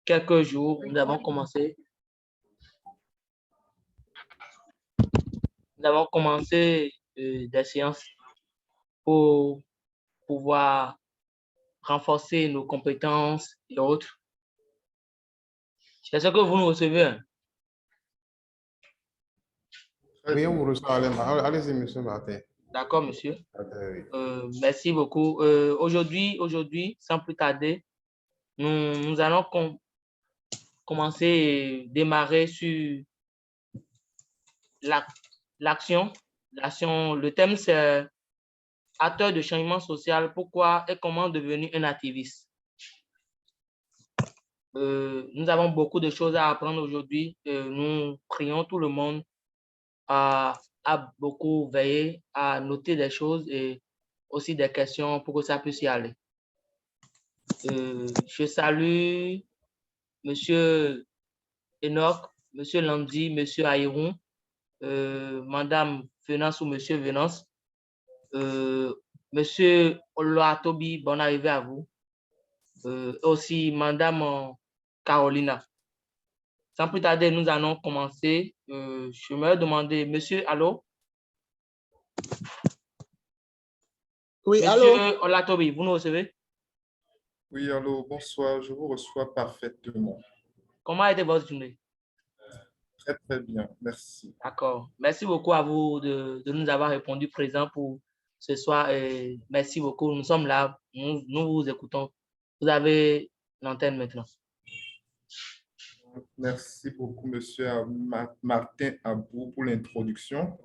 quelques jours, nous avons commencé des séances pour pouvoir renforcer nos compétences et autres. C'est ce que vous nous recevez. Hein? Oui, on vous reçoit. Allez-y, monsieur Martin. D'accord, monsieur. Oui. Merci beaucoup. Aujourd'hui, sans plus tarder, nous allons commencer et démarrer sur l'action. Le thème, c'est acteur de changement social, pourquoi et comment devenir un activiste. Nous avons beaucoup de choses à apprendre aujourd'hui. Nous prions tout le monde à beaucoup veiller, à noter des choses et aussi des questions pour que ça puisse y aller. Je salue Monsieur Enoch, Monsieur Landy, Monsieur Aïron, Madame Venance ou Monsieur Venance, Monsieur Oloatobi, bonne arrivée à vous, aussi Madame Carolina. Sans plus tarder, nous allons commencer. Je me demandais, Monsieur, allô? Oui, Monsieur allô? Olatobi, vous nous recevez? Oui, allô, bonsoir, je vous reçois parfaitement. Comment a été votre journée? Très, très bien, merci. D'accord. Merci beaucoup à vous de nous avoir répondu présent pour ce soir. Et merci beaucoup. Nous sommes là. Nous vous écoutons. Vous avez l'antenne maintenant. Merci beaucoup, monsieur Martin Abou, pour l'introduction.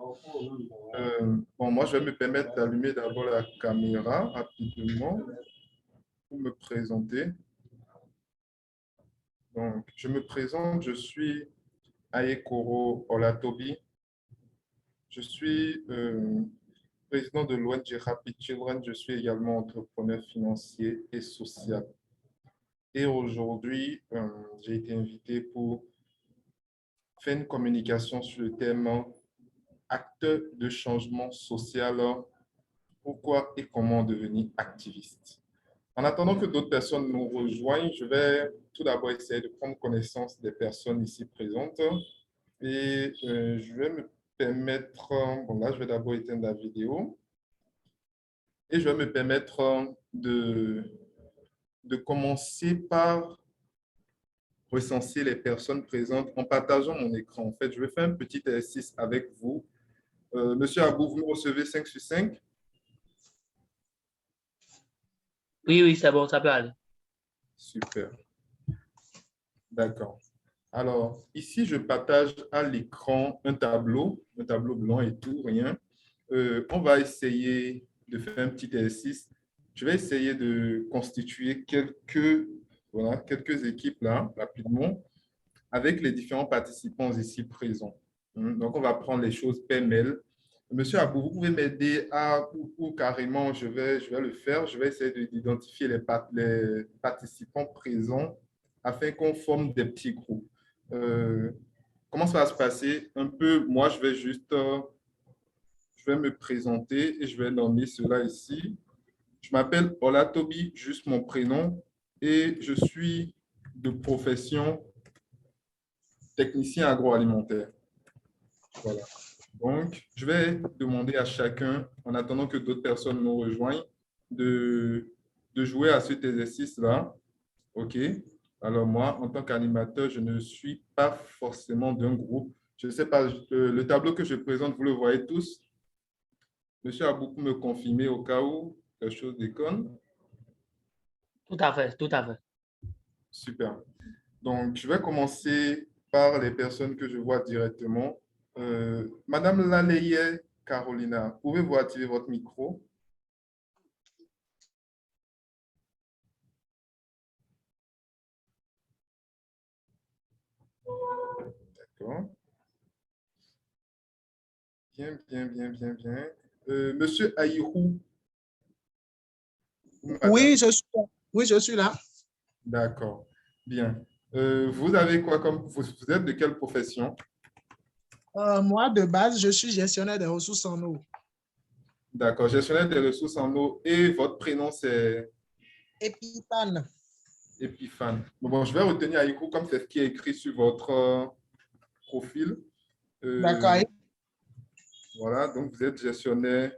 Moi, je vais me permettre d'allumer d'abord la caméra rapidement pour me présenter. Donc, je me présente, je suis Ayekoro Olatobi. Je suis président de l'ONG Happy Children. Je suis également entrepreneur financier et social. Et aujourd'hui, j'ai été invité pour faire une communication sur le thème acteur de changement social, pourquoi et comment devenir activiste. En attendant que d'autres personnes nous rejoignent, je vais tout d'abord essayer de prendre connaissance des personnes ici présentes et je vais me permettre, bon là je vais d'abord éteindre la vidéo et je vais me permettre de commencer par recenser les personnes présentes en partageant mon écran. En fait, je vais faire un petit exercice avec vous. Monsieur Abou, vous me recevez 5 sur 5? Oui, c'est bon, ça peut aller. Super. D'accord. Alors, ici, je partage à l'écran un tableau blanc et tout, rien. On va essayer de faire un petit exercice. Je vais essayer de constituer quelques équipes là, rapidement, avec les différents participants ici présents. Donc, on va prendre les choses pêle-mêle. Monsieur Abou, vous pouvez m'aider ou carrément, je vais le faire. Je vais essayer d'identifier les participants présents afin qu'on forme des petits groupes. Comment ça va se passer? Un peu, moi, je vais me présenter et je vais nommer cela ici. Je m'appelle Olatobi, juste mon prénom, et je suis de profession technicien agroalimentaire. Voilà. Donc, je vais demander à chacun, en attendant que d'autres personnes nous rejoignent, de jouer à cet exercice-là. OK? Alors moi, en tant qu'animateur, je ne suis pas forcément d'un groupe. Je ne sais pas, le tableau que je présente, vous le voyez tous? Monsieur a beaucoup me confirmé au cas où quelque chose déconne. Tout à fait, tout à fait. Super. Donc, je vais commencer par les personnes que je vois directement. Madame Laleye Carolina, pouvez-vous activer votre micro? D'accord. Bien, bien, bien, bien, bien. Monsieur Aïrou. Oui, je suis là. D'accord. Bien. Vous avez quoi comme... Vous êtes de quelle profession? Moi, de base, je suis gestionnaire des ressources en eau. D'accord. Gestionnaire des ressources en eau. Et votre prénom, c'est? Epipane. Epiphane. Bon, je vais retenir Aïko comme c'est ce qui est écrit sur votre profil. D'accord. Voilà, donc vous êtes gestionnaire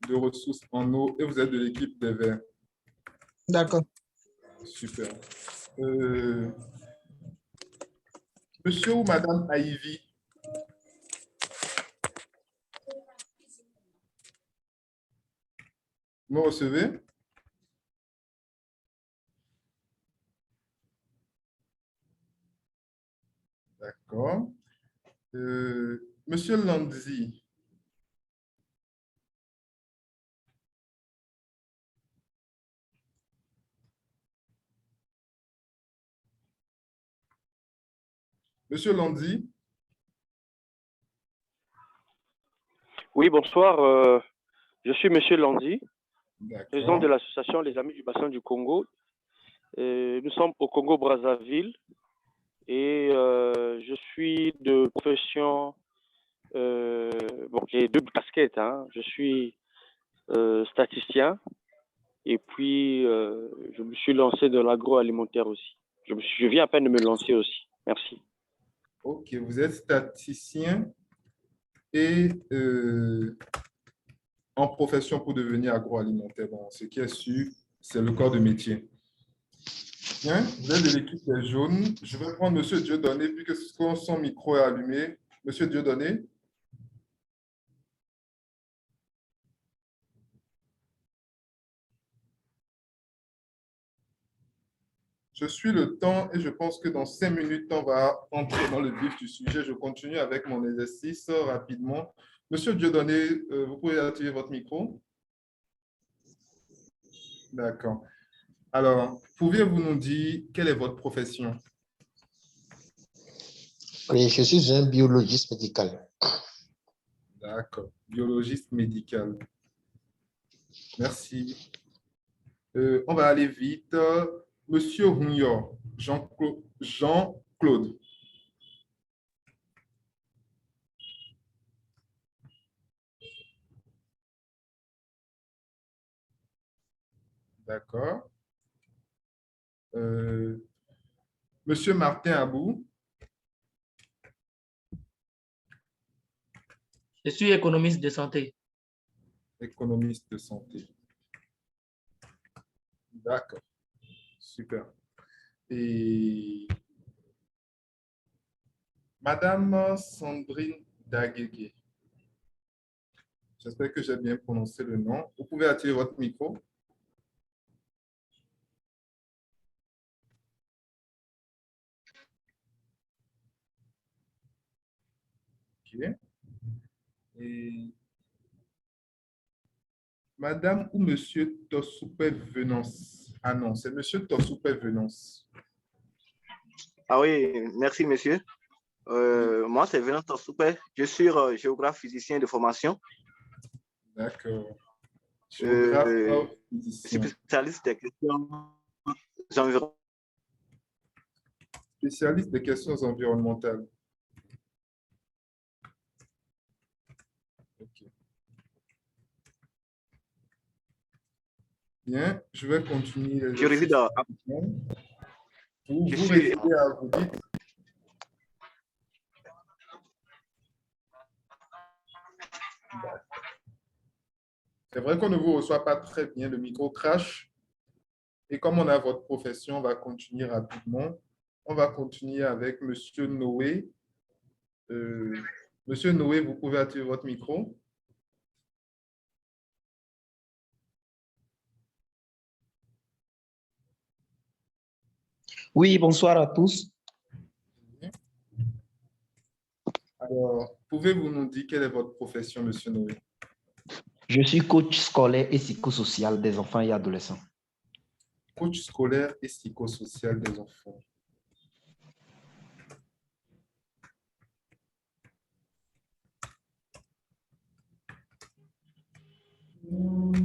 de ressources en eau et vous êtes de l'équipe des Verts. D'accord. Super. Monsieur ou Madame Aïvi? Vous me recevez? D'accord. Monsieur Lanzi. Monsieur Lanzi. Oui, bonsoir. Je suis Monsieur Lanzi, président de D'accord. l'association Les Amis du Bassin du Congo. Nous sommes au Congo-Brazzaville et je suis de profession, bon, j'ai deux casquettes, hein. Je suis statisticien et puis je me suis lancé dans l'agroalimentaire aussi. Je viens à peine de me lancer aussi. Merci. Ok, vous êtes statisticien et en profession pour devenir agroalimentaire. Bon, ce qui est sûr, c'est le corps de métier. Bien, vous êtes de l'équipe des jaunes. Je vais prendre Monsieur Dieudonné, puisque son micro est allumé. Monsieur Dieudonné. Je suis le temps et je pense que dans 5 minutes, on va entrer dans le vif du sujet. Je continue avec mon exercice rapidement. Monsieur Dieudonné, vous pouvez activer votre micro? D'accord. Alors, pouvez-vous nous dire quelle est votre profession? Oui, je suis un biologiste médical. D'accord. Biologiste médical. Merci. On va aller vite. Monsieur Hunyor, Jean-Claude. D'accord. Monsieur Martin Abou. Je suis économiste de santé. Économiste de santé. D'accord. Super. Et Madame Sandrine Daguegué. J'espère que j'ai bien prononcé le nom. Vous pouvez activer votre micro. OK. Et Madame ou Monsieur Tosupe Venance. Ah non, c'est Monsieur Tosupe Venance. Ah oui, merci monsieur. Moi, c'est Venant Torsoupe. Je suis géographe physicien de formation. D'accord. Géographe, Je suis physicien. spécialiste des questions environnementales. Spécialiste des questions environnementales. OK. Bien, je vais continuer. Je réside à... Vous Je suis... résidez à Agoudi. C'est vrai qu'on ne vous reçoit pas très bien, le micro crash. Et comme on a votre profession, on va continuer rapidement. On va continuer avec Monsieur Noé. Monsieur Noé, vous pouvez activer votre micro. Oui, bonsoir à tous. Alors, pouvez-vous nous dire quelle est votre profession, Monsieur Noé? Je suis coach scolaire et psychosocial des enfants et adolescents. Coach scolaire et psychosocial des enfants.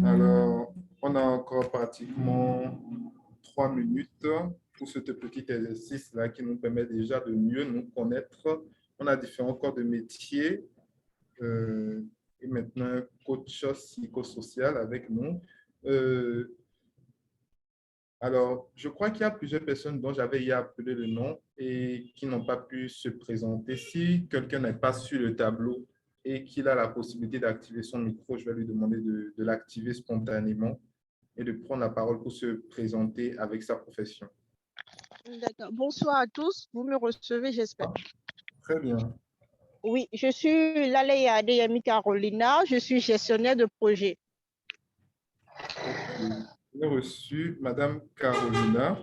Alors, on a encore pratiquement 3 minutes pour ce petit exercice-là qui nous permet déjà de mieux nous connaître. On a différents corps de métier et maintenant coach psychosocial avec nous. Alors, je crois qu'il y a plusieurs personnes dont j'avais hier appelé le nom et qui n'ont pas pu se présenter. Si quelqu'un n'est pas sur le tableau et qu'il a la possibilité d'activer son micro, je vais lui demander de l'activer spontanément et de prendre la parole pour se présenter avec sa profession. D'accord. Bonsoir à tous. Vous me recevez, j'espère. Très bien. Oui, je suis Laleya Adeyemi Carolina. Je suis gestionnaire de projet. J'ai reçu Madame Carolina.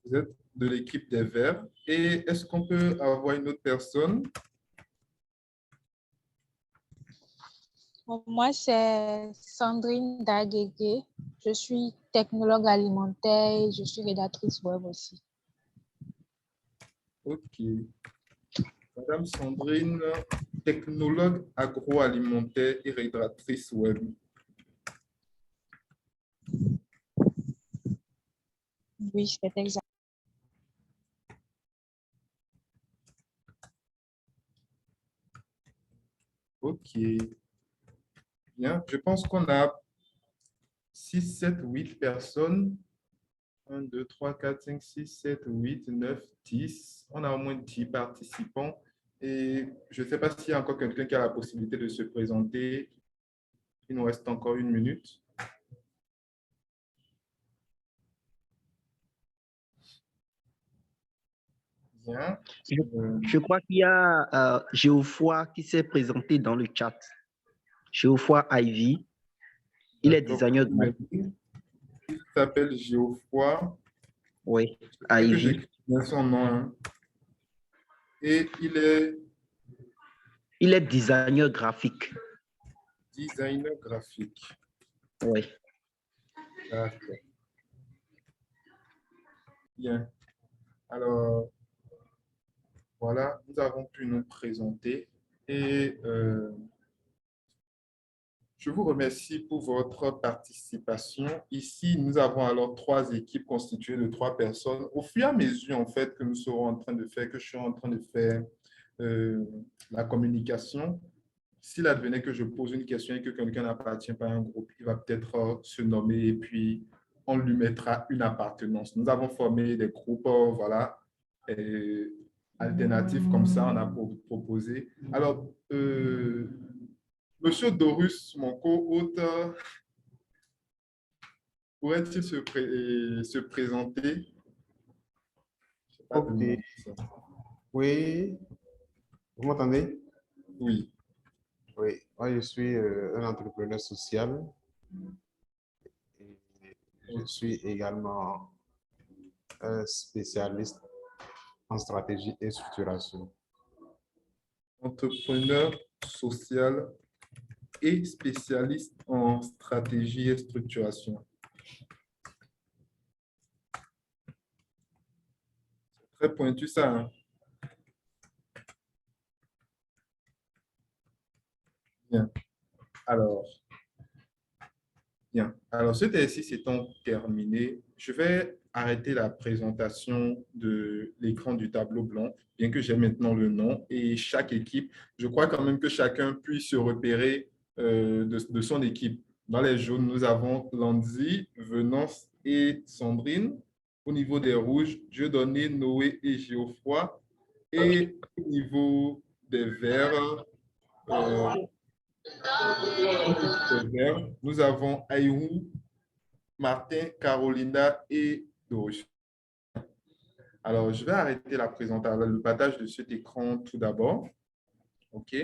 Vous êtes de l'équipe des Verts. Et est-ce qu'on peut avoir une autre personne? Moi, c'est Sandrine Daguégué. Je suis technologue alimentaire et je suis rédactrice web aussi. OK. Madame Sandrine, technologue agroalimentaire et rédactrice web. Oui, c'est exact. OK. Bien, je pense qu'on a 6, 7, 8 personnes. 1, 2, 3, 4, 5, 6, 7, 8, 9, 10. On a au moins 10 participants. Et je ne sais pas s'il y a encore quelqu'un qui a la possibilité de se présenter. Il nous reste encore 1 minute. Bien. Je crois qu'il y a Geoffroy qui s'est présenté dans le chat. Geoffroy Ivy. Il est designer de... Il s'appelle Geoffroy. Oui, Ivy. Ivy. J'écris bien son nom. Hein. Et il est... Il est designer graphique. Designer graphique. Oui. D'accord. Bien. Alors, voilà, nous avons pu nous présenter et je vous remercie pour votre participation. Ici, nous avons alors 3 équipes constituées de 3 personnes. Au fur et à mesure, en fait, que nous serons en train de faire, que je suis en train de faire la communication, s'il advenait que je pose une question et que quelqu'un n'appartient pas à un groupe, il va peut-être se nommer et puis on lui mettra une appartenance. Nous avons formé des groupes, voilà, alternatifs comme ça, on a proposé. Alors, Monsieur Dorus, mon co-hôte, pourrait-il se présenter? Ok. Oui. Vous m'entendez? Oui. Oui. Moi, je suis un entrepreneur social. Je suis également un spécialiste en stratégie et structuration. Entrepreneur social et spécialiste en stratégie et structuration. C'est très pointu ça. Hein? Bien. Alors, ce exercice étant terminé, je vais arrêter la présentation de l'écran du tableau blanc, bien que j'ai maintenant le nom et chaque équipe. Je crois quand même que chacun puisse se repérer de son équipe. Dans les jaunes, nous avons Landy, Venance et Sandrine. Au niveau des rouges, Dieudonné, Noé et Geoffroy. Et au niveau des verts, nous avons Aïrou, Martin, Carolina et Dorus. Alors, je vais arrêter la présentation, le partage de cet écran tout d'abord. OK.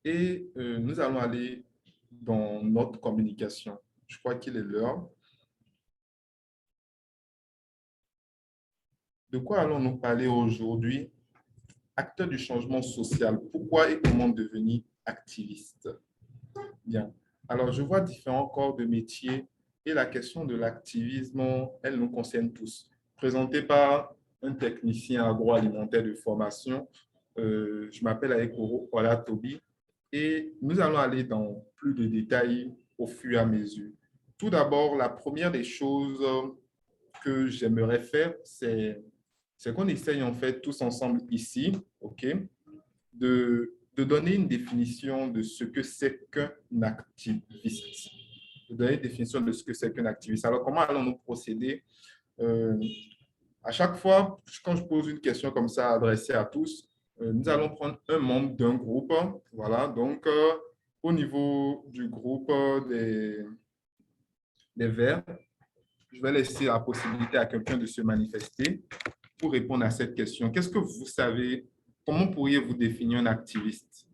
Et nous allons aller dans notre communication. Je crois qu'il est l'heure. De quoi allons-nous parler aujourd'hui? Acteur du changement social. Pourquoi et comment devenir activiste? Bien. Alors, je vois différents corps de métier et la question de l'activisme, elle nous concerne tous. Présenté par un technicien agroalimentaire de formation, je m'appelle Aekoro Olatobi et nous allons aller dans plus de détails au fur et à mesure. Tout d'abord, la première des choses que j'aimerais faire, c'est qu'on essaye en fait tous ensemble ici, OK, de de donner une définition de ce que c'est qu'un activiste. De donner une définition de ce que c'est qu'un activiste. Alors, comment allons-nous procéder? À chaque fois, quand je pose une question comme ça adressée à tous, nous allons prendre un membre d'un groupe. Voilà, donc au niveau du groupe des Verts, je vais laisser la possibilité à quelqu'un de se manifester pour répondre à cette question. Qu'est-ce que vous savez? Comment pourriez-vous définir un activiste?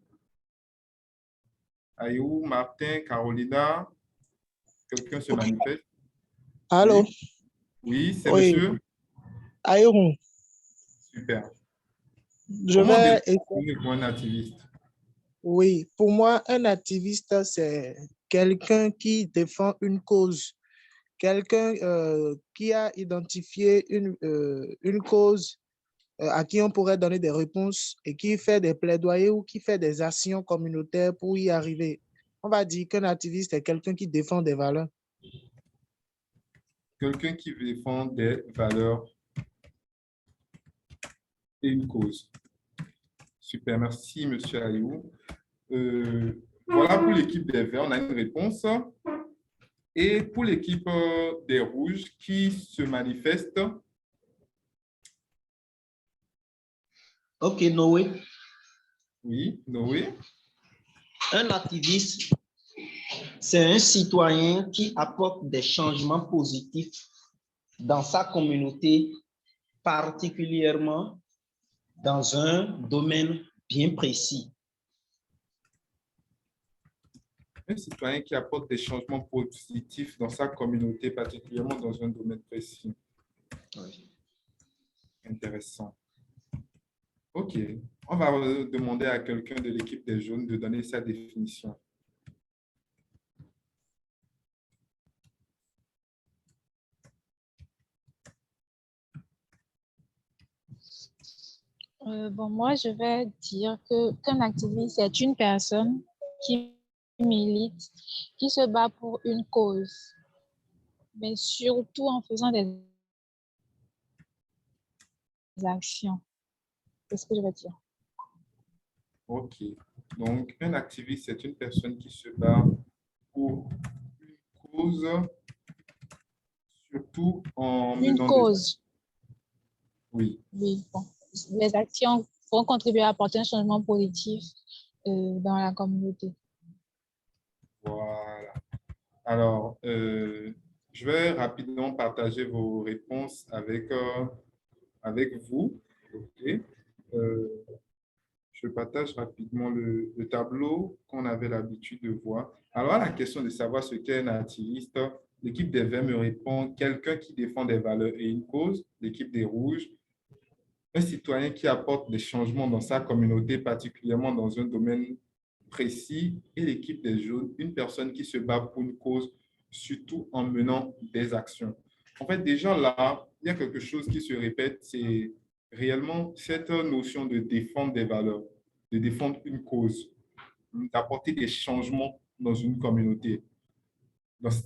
Ayou, Martin, Carolina, quelqu'un se manifeste? Allô? Oui, c'est Oui. monsieur? Aïron, Super. je Comment vais... définir un activiste? Oui, pour moi, un activiste, c'est quelqu'un qui défend une cause, quelqu'un qui a identifié une cause à qui on pourrait donner des réponses et qui fait des plaidoyers ou qui fait des actions communautaires pour y arriver. On va dire qu'un activiste est quelqu'un qui défend des valeurs. Quelqu'un qui défend des valeurs et une cause. Super, merci, monsieur Ayou. Voilà pour l'équipe des Verts, on a une réponse. Et pour l'équipe des Rouges qui se manifeste? Ok, Noé. Oui, Noé. Un activiste, c'est un citoyen qui apporte des changements positifs dans sa communauté, particulièrement dans un domaine bien précis. Un citoyen qui apporte des changements positifs dans sa communauté, particulièrement dans un domaine précis. Oui. Intéressant. OK. On va demander à quelqu'un de l'équipe des jaunes de donner sa définition. Bon, moi, je vais dire qu'un activiste est une personne qui milite, qui se bat pour une cause, mais surtout en faisant des actions. C'est ce que je veux dire. OK. Donc, un activiste, c'est une personne qui se bat pour une cause, surtout en Une menant cause. Oui. Oui, bon. Les actions vont contribuer à apporter un changement positif dans la communauté. Voilà. Alors, je vais rapidement partager vos réponses avec vous. OK. Je partage rapidement le tableau qu'on avait l'habitude de voir. Alors, à la question de savoir ce qu'est un activiste, l'équipe des Verts me répond quelqu'un qui défend des valeurs et une cause. L'équipe des Rouges, un citoyen qui apporte des changements dans sa communauté, particulièrement dans un domaine précis. Et l'équipe des Jaunes, une personne qui se bat pour une cause, surtout en menant des actions. En fait, déjà là, il y a quelque chose qui se répète, c'est réellement cette notion de défendre des valeurs, de défendre une cause, d'apporter des changements dans une communauté.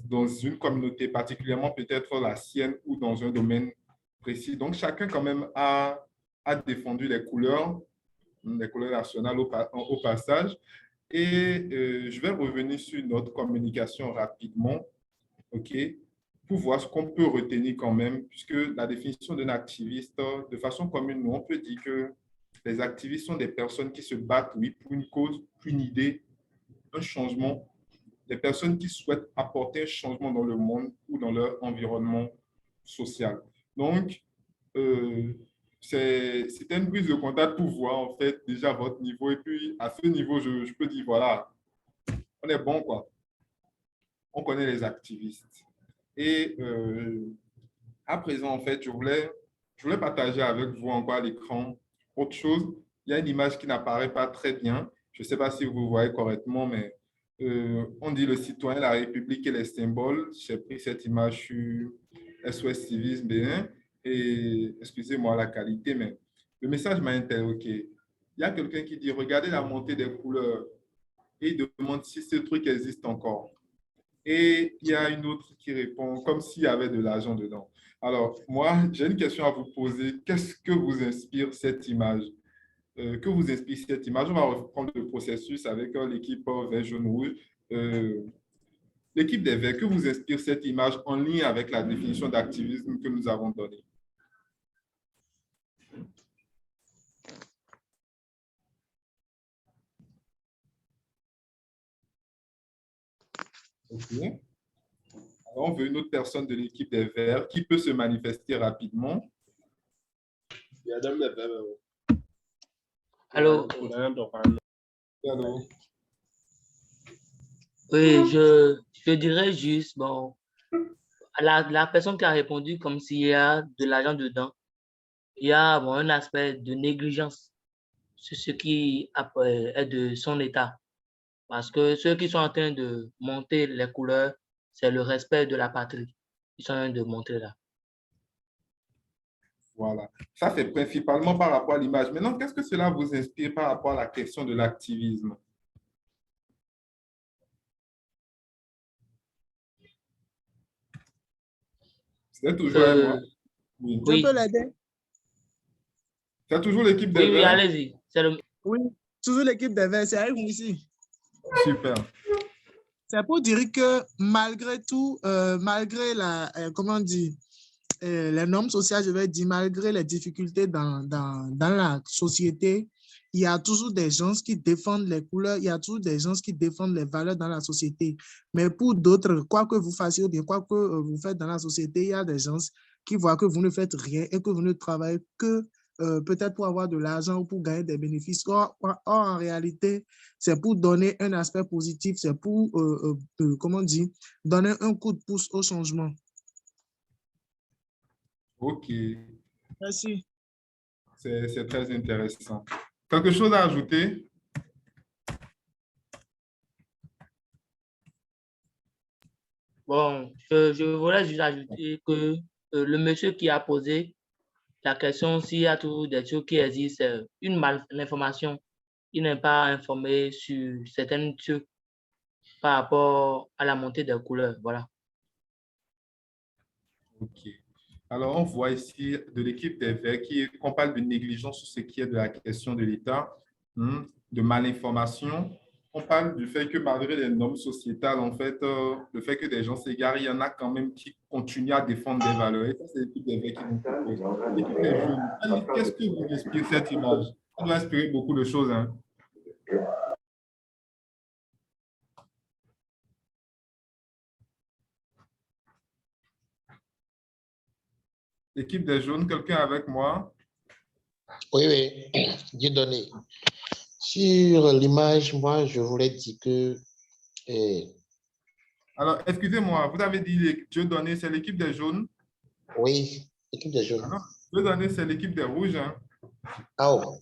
Dans une communauté, particulièrement peut-être la sienne ou dans un domaine précis. Donc, chacun quand même a défendu les couleurs nationales au passage. Et je vais revenir sur notre communication rapidement, OK, pour voir ce qu'on peut retenir quand même, puisque la définition d'un activiste, de façon commune, nous, on peut dire que les activistes sont des personnes qui se battent, oui, pour une cause, pour une idée, un changement, des personnes qui souhaitent apporter un changement dans le monde ou dans leur environnement social. Donc, c'était une prise de contact pour voir en fait déjà votre niveau. Et puis, à ce niveau, je peux dire, voilà, on est bon, quoi. On connaît les activistes. Et à présent, en fait, je voulais partager avec vous encore à l'écran autre chose. Il y a une image qui n'apparaît pas très bien. Je ne sais pas si vous voyez correctement, mais on dit le citoyen, la République et les symboles. J'ai pris cette image sur SOS Civisme Bénin et excusez-moi la qualité, mais le message m'a interloqué. Il y a quelqu'un qui dit, regardez la montée des couleurs et il demande si ce truc existe encore. Et il y a une autre qui répond comme s'il y avait de l'argent dedans. Alors, moi, j'ai une question à vous poser. Qu'est-ce que vous inspire cette image? que vous inspire cette image? On va reprendre le processus avec l'équipe vert, jaune, rouge. L'équipe des Verts, que vous inspire cette image en lien avec la définition d'activisme que nous avons donnée? OK. Alors, on veut une autre personne de l'équipe des Verts qui peut se manifester rapidement. Allô? Allô? Oui, je dirais juste, bon, la personne qui a répondu comme s'il y a de l'argent dedans, il y a bon, un aspect de négligence sur ce qui est de son état. Parce que ceux qui sont en train de monter les couleurs, c'est le respect de la patrie. Ils sont en train de montrer là. Voilà. Ça, c'est principalement par rapport à l'image. Maintenant, qu'est-ce que cela vous inspire par rapport à la question de l'activisme? C'est toujours avec moi? Oui. Je peux l'aider? C'est toujours l'équipe des Oui, oui, Verts? allez-y. Oui, toujours l'équipe des Verts, c'est avec vous ici. Super. C'est pour dire que malgré tout, malgré la, comment dire, les normes sociales, je vais dire, malgré les difficultés dans la société, il y a toujours des gens qui défendent les couleurs, il y a toujours des gens qui défendent les valeurs dans la société. Mais pour d'autres, quoi que vous fassiez ou bien quoi que vous faites dans la société, il y a des gens qui voient que vous ne faites rien et que vous ne travaillez que peut-être pour avoir de l'argent ou pour gagner des bénéfices. Or, en réalité, c'est pour donner un aspect positif, c'est pour, comment dire, donner un coup de pouce au changement. OK. Merci. C'est très intéressant. Quelque chose à ajouter? Bon, je voulais juste ajouter que le monsieur qui a posé la question s'il y a toujours des choses qui existent, c'est une malinformation. Il n'est pas informé sur certaines choses par rapport à la montée des couleurs. Voilà. OK. Alors, on voit ici de l'équipe des Verts qu'on parle de négligence sur ce qui est de la question de l'État, de malinformation. On parle du fait que malgré les normes sociétales, en fait, le fait que des gens s'égarent, il y en a quand même qui continuent à défendre des valeurs. Et ça, c'est l'équipe des Verts qui nous propose. L'équipe des jeunes, qu'est-ce que vous inspire cette image? Ça doit inspirer beaucoup de choses, hein? L'équipe des jaunes, quelqu'un avec moi? Oui, oui, Dieudonné. Sur l'image, moi, je voulais dire que... Alors, excusez-moi, vous avez dit Dieudonné, c'est l'équipe des jaunes? Oui, l'équipe des jaunes. Dieudonné, c'est l'équipe des rouges, hein? Ah, oh.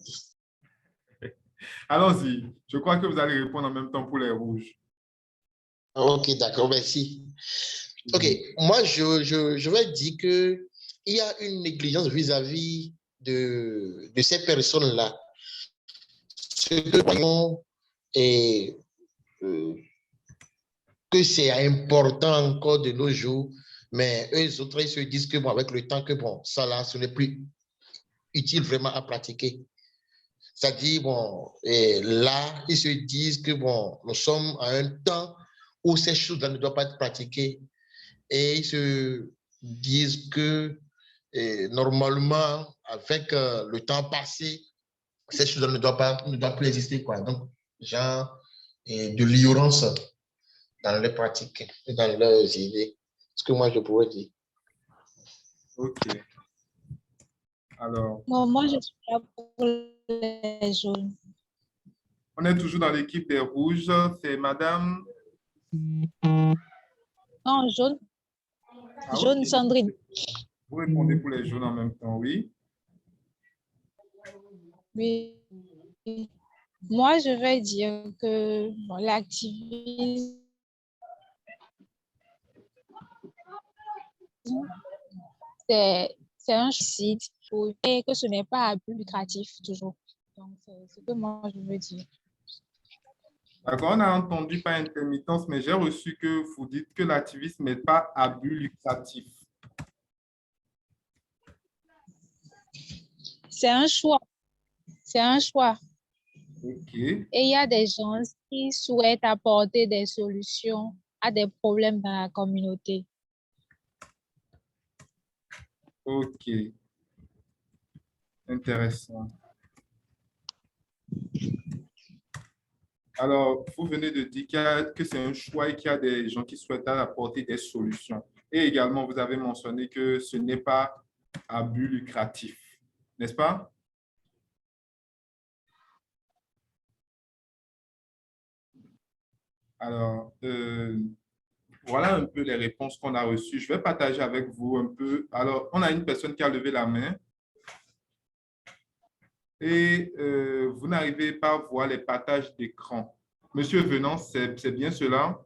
Allons-y. Je crois que vous allez répondre en même temps pour les rouges. Ok, d'accord, merci. Ok, moi, je vais dire qu'il y a une négligence vis-à-vis de ces personnes-là. Ce que nous voyons est que c'est important encore de nos jours, mais eux autres, ils se disent que bon, avec le temps, que bon, ça là, ce n'est plus utile vraiment à pratiquer. C'est-à-dire, bon, et là, ils se disent que bon, nous sommes à un temps où ces choses-là ne doivent pas être pratiquées. Et ils se disent que normalement, avec le temps passé, ces choses-là ne doivent plus exister, quoi. Donc, genre de l'ignorance dans les pratiques et dans leurs idées. Ce que moi, je pourrais dire. OK. Alors, Non, moi, je suis là pour les jaunes. on est toujours dans l'équipe des rouges. C'est Madame... Non, jaune. Ah, Jaune, okay. Sandrine. Vous répondez pour les jaunes en même temps, oui? Oui. Moi, je vais dire que bon, l'activisme, c'est un site et que ce n'est pas à but lucratif toujours. Donc, c'est ce que moi, je veux dire. D'accord, on a entendu par intermittence, mais j'ai reçu que vous dites que l'activisme n'est pas à but lucratif. C'est un choix. C'est un choix. OK. Et il y a des gens qui souhaitent apporter des solutions à des problèmes dans la communauté. OK. Intéressant. Alors, vous venez de dire que c'est un choix et qu'il y a des gens qui souhaitent apporter des solutions. Et également, vous avez mentionné que ce n'est pas à but lucratif, n'est-ce pas? Alors, voilà un peu les réponses qu'on a reçues. Je vais partager avec vous un peu. Alors, on a une personne qui a levé la main. Et vous n'arrivez pas à voir les partages d'écran. Monsieur Venant, c'est bien cela?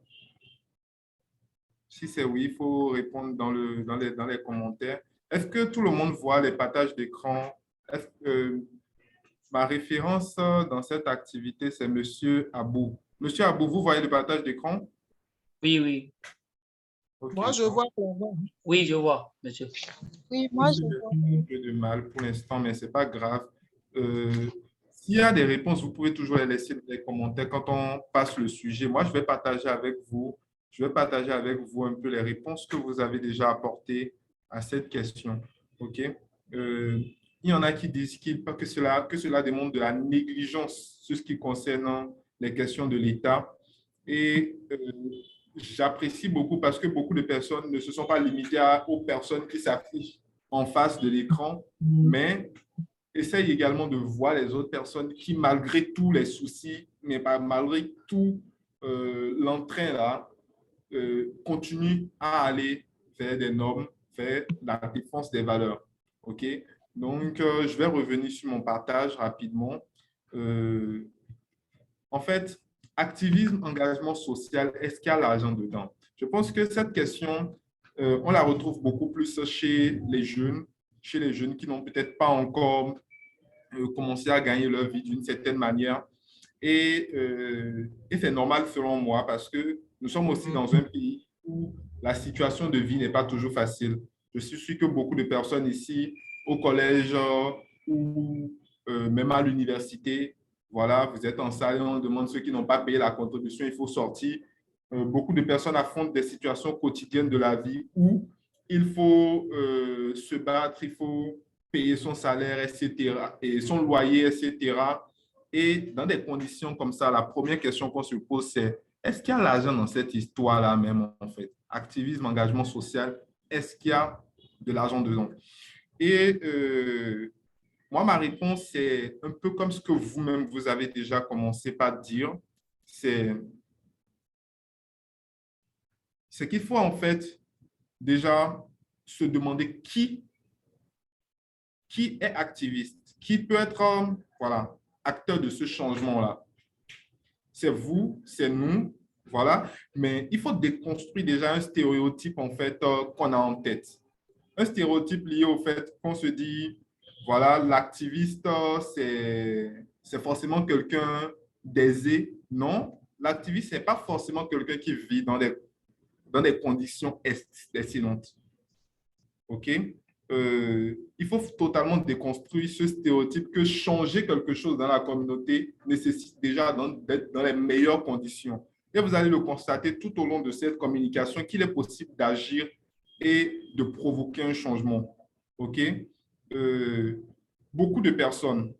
Si c'est oui, il faut répondre dans les commentaires. Est-ce que tout le monde voit les partages d'écran? Ma référence dans cette activité, c'est Monsieur Abou. Monsieur Abou, vous voyez le partage d'écran? Oui, oui. Okay. Moi, je vois. Oui, je vois, monsieur. Oui, moi, je vois. Un peu de mal pour l'instant, mais ce n'est pas grave. S'il y a des réponses, vous pouvez toujours les laisser dans les commentaires quand on passe le sujet. Moi, je vais partager avec vous un peu les réponses que vous avez déjà apportées à cette question. OK? Il y en a qui disent que cela démontre de la négligence sur ce qui concerne les questions de l'État. Et j'apprécie beaucoup parce que beaucoup de personnes ne se sont pas limitées aux personnes qui s'affichent en face de l'écran, mais essaye également de voir les autres personnes qui, malgré tous les soucis, mais pas malgré tout l'entrain là, continuent à aller vers des normes, vers la défense des valeurs. OK? Donc, je vais revenir sur mon partage rapidement. En fait, activisme, engagement social, est-ce qu'il y a l'argent dedans? Je pense que cette question, on la retrouve beaucoup plus chez les jeunes qui n'ont peut-être pas encore commencé à gagner leur vie d'une certaine manière. Et c'est normal selon moi parce que nous sommes aussi dans un pays où la situation de vie n'est pas toujours facile. Je suis sûr que beaucoup de personnes ici, au collège ou même à l'université, voilà, vous êtes en salle et on demande ceux qui n'ont pas payé la contribution, il faut sortir. Beaucoup de personnes affrontent des situations quotidiennes de la vie où il faut se battre, il faut payer son salaire, etc., et son loyer, etc. Et dans des conditions comme ça, la première question qu'on se pose, c'est est-ce qu'il y a l'argent dans cette histoire-là même, en fait? Activisme, engagement social, est-ce qu'il y a de l'argent dedans? Et moi, ma réponse, c'est un peu comme ce que vous-même, vous avez déjà commencé par dire. C'est qu'il faut en fait déjà se demander qui est activiste, qui peut être voilà, acteur de ce changement-là. C'est vous, c'est nous, voilà. Mais il faut déconstruire déjà un stéréotype en fait qu'on a en tête. Un stéréotype lié au fait qu'on se dit, voilà, l'activiste, c'est forcément quelqu'un d'aisé. Non, l'activiste, ce n'est pas forcément quelqu'un qui vit dans des conditions excellentes. OK? Il faut totalement déconstruire ce stéréotype que changer quelque chose dans la communauté nécessite déjà d'être dans les meilleures conditions. Et vous allez le constater tout au long de cette communication qu'il est possible d'agir et de provoquer un changement. OK? Beaucoup de personnes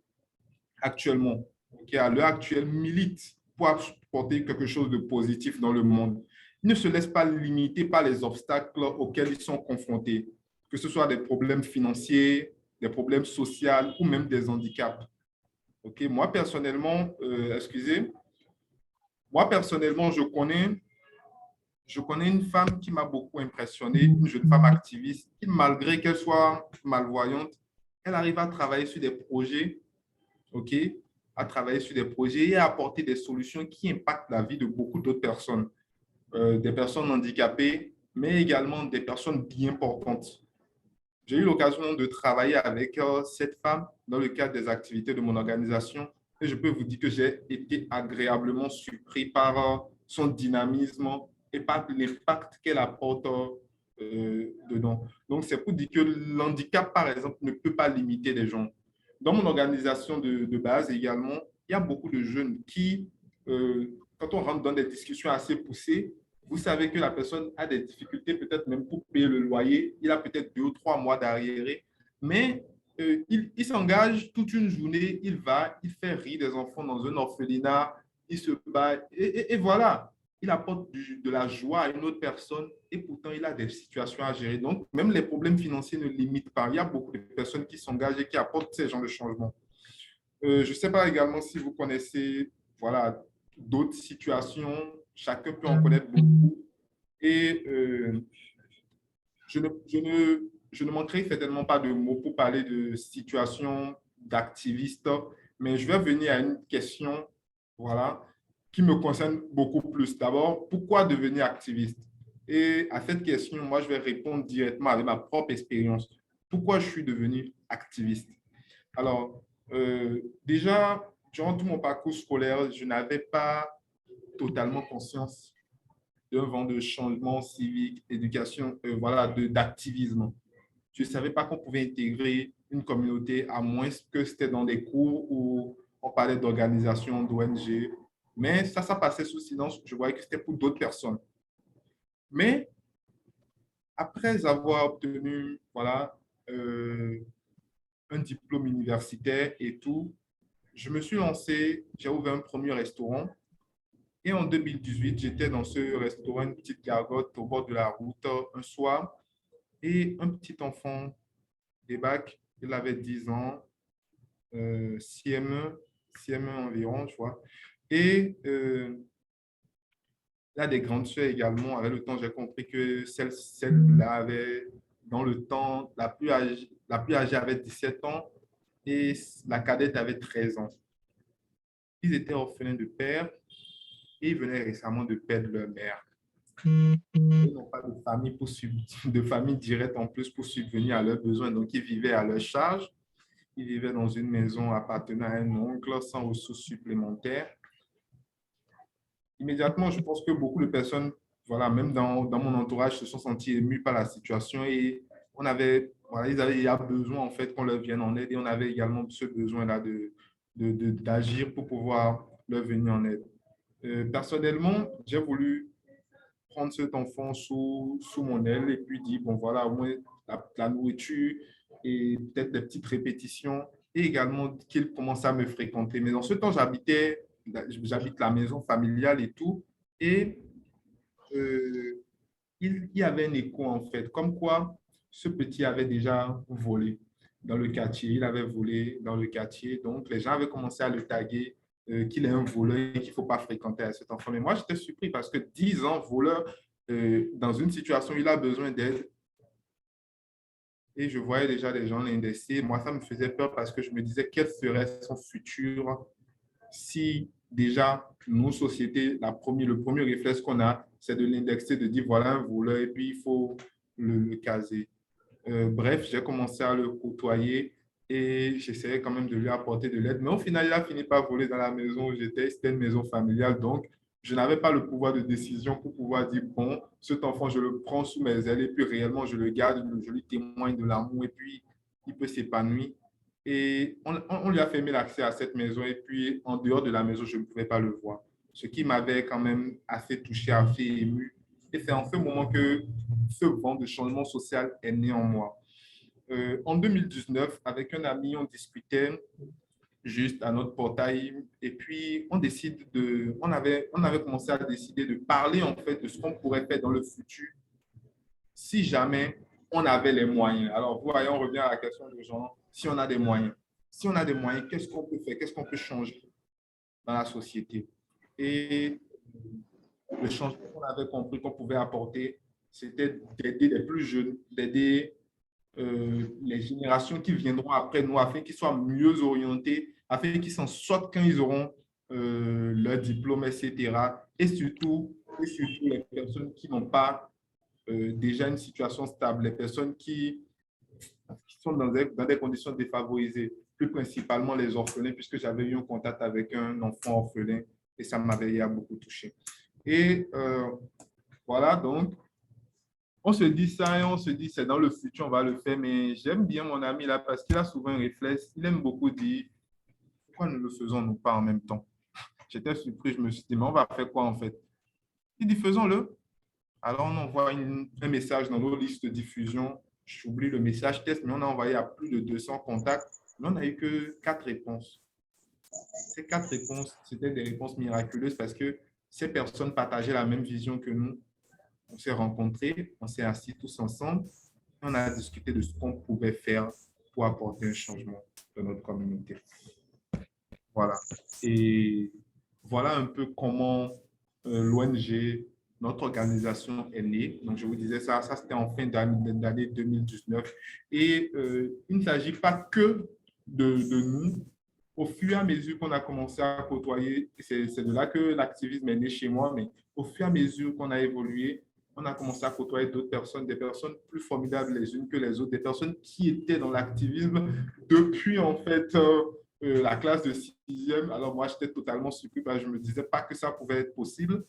actuellement, à l'heure actuelle, militent pour apporter quelque chose de positif dans le monde. Ils ne se laissent pas limiter par les obstacles auxquels ils sont confrontés, que ce soit des problèmes financiers, des problèmes sociaux ou même des handicaps. OK? Moi, personnellement, je connais une femme qui m'a beaucoup impressionné, une jeune femme activiste, qui, malgré qu'elle soit malvoyante, elle arrive à travailler sur des projets, OK? À travailler sur des projets et à apporter des solutions qui impactent la vie de beaucoup d'autres personnes, des personnes handicapées, mais également des personnes bien portantes. J'ai eu l'occasion de travailler avec cette femme dans le cadre des activités de mon organisation et je peux vous dire que j'ai été agréablement surpris par son dynamisme et par l'impact qu'elle apporte dedans. Donc, c'est pour dire que l'handicap, par exemple, ne peut pas limiter les gens. dans mon organisation de base également, il y a beaucoup de jeunes qui, quand on rentre dans des discussions assez poussées, vous savez que la personne a des difficultés peut-être même pour payer le loyer. Il a peut-être 2 ou 3 mois d'arriéré, mais il s'engage toute une journée, il va, il fait rire des enfants dans un orphelinat, il se bat et voilà. Il apporte de la joie à une autre personne et pourtant il a des situations à gérer. Donc, même les problèmes financiers ne limitent pas. Il y a beaucoup de personnes qui s'engagent et qui apportent ces genres de changements. Je ne sais pas également si vous connaissez voilà, d'autres situations. Chacun peut en connaître beaucoup. Et je ne manquerai certainement pas de mots pour parler de situations d'activistes, mais je vais venir à une question voilà, qui me concerne beaucoup plus. D'abord, pourquoi devenir activiste? Et à cette question, moi, je vais répondre directement avec ma propre expérience. Pourquoi je suis devenu activiste? Alors, déjà, durant tout mon parcours scolaire, je n'avais pas totalement conscience d'un vent de changement civique, éducation, voilà, d'activisme. Je ne savais pas qu'on pouvait intégrer une communauté à moins que c'était dans des cours où on parlait d'organisation, d'ONG. Mais ça passait sous silence. Je voyais que c'était pour d'autres personnes. Mais après avoir obtenu voilà, un diplôme universitaire et tout, je me suis lancé, j'ai ouvert un premier restaurant. Et en 2018, j'étais dans ce restaurant, une petite gargote au bord de la route, un soir, et un petit enfant débarque, il avait 10 ans, CM1 environ, je vois. Et là, des grandes sœurs également, avec le temps, j'ai compris que celle-là avait, dans le temps, la plus âgée avait 17 ans et la cadette avait 13 ans. Ils étaient orphelins de père et ils venaient récemment de perdre leur mère. Ils n'ont pas de famille directe en plus pour subvenir à leurs besoins, donc ils vivaient à leur charge. Ils vivaient dans une maison appartenant à un oncle sans ressources supplémentaires. Immédiatement, je pense que beaucoup de personnes, voilà, même dans mon entourage, se sont sentis émus par la situation et il y a besoin en fait qu'on leur vienne en aide et on avait également ce besoin-là d'agir pour pouvoir leur venir en aide. Personnellement, j'ai voulu prendre cet enfant sous mon aile et puis dire, bon voilà, au moins la nourriture et peut-être des petites répétitions et également qu'il commence à me fréquenter. Mais dans ce temps, j'habite la maison familiale et tout et il y avait un écho en fait, comme quoi ce petit avait déjà volé dans le quartier, il avait volé dans le quartier, donc les gens avaient commencé à le taguer qu'il est un voleur et qu'il ne faut pas fréquenter à cet enfant. Mais moi, j'étais surpris parce que 10 ans, voleur, dans une situation où il a besoin d'aide, et je voyais déjà des gens l'indexer. Moi, ça me faisait peur parce que je me disais quel serait son futur si déjà, nos sociétés, le premier réflexe qu'on a, c'est de l'indexer, de dire voilà un voleur et puis il faut le caser. Bref, j'ai commencé à le côtoyer et j'essayais quand même de lui apporter de l'aide. Mais au final, il a fini par voler dans la maison où j'étais. C'était une maison familiale, donc je n'avais pas le pouvoir de décision pour pouvoir dire, bon, cet enfant, je le prends sous mes ailes et puis réellement, je le garde, je lui témoigne de l'amour et puis il peut s'épanouir. Et on lui a fermé l'accès à cette maison et puis en dehors de la maison, je ne pouvais pas le voir. Ce qui m'avait quand même assez touché, assez ému. Et c'est en ce moment que ce vent de changement social est né en moi. En 2019, avec un ami, on discutait juste à notre portail et puis on avait commencé à décider de parler en fait de ce qu'on pourrait faire dans le futur si jamais on avait les moyens. Alors, vous voyez, on revient à la question de genre, si on a des moyens. Si on a des moyens, qu'est-ce qu'on peut faire? Qu'est-ce qu'on peut changer dans la société? Et le changement qu'on avait compris qu'on pouvait apporter, c'était d'aider les plus jeunes, d'aider les générations qui viendront après nous, afin qu'ils soient mieux orientés, afin qu'ils s'en sortent quand ils auront leur diplôme, etc. Et surtout les personnes qui n'ont pas déjà une situation stable, les personnes qui sont dans des conditions défavorisées, plus principalement les orphelins, puisque j'avais eu un contact avec un enfant orphelin et ça m'avait beaucoup touché. Et voilà, donc, On se dit ça et on se dit c'est dans le futur, on va le faire. Mais j'aime bien mon ami là parce qu'il a souvent un réflexe. Il aime beaucoup dire pourquoi ne le faisons-nous pas en même temps? J'étais surpris, je me suis dit, mais on va faire quoi en fait? Il dit faisons-le. Alors on envoie un message dans nos listes de diffusion. J'oublie le message test, mais on a envoyé à plus de 200 contacts. Mais on n'a eu que 4 réponses. Ces 4 réponses, c'était des réponses miraculeuses parce que ces personnes partageaient la même vision que nous. On s'est rencontrés, on s'est assis tous ensemble, on a discuté de ce qu'on pouvait faire pour apporter un changement dans notre communauté. Voilà. Et voilà un peu comment l'ONG, notre organisation est née. Donc, je vous disais ça c'était en fin d'année 2019. Et il ne s'agit pas que de nous. Au fur et à mesure qu'on a commencé à côtoyer, c'est de là que l'activisme est né chez moi, mais au fur et à mesure qu'on a évolué, on a commencé à côtoyer d'autres personnes, des personnes plus formidables les unes que les autres, des personnes qui étaient dans l'activisme depuis en fait la classe de 6e. Alors moi, j'étais totalement surpris parce que je ne me disais pas que ça pouvait être possible,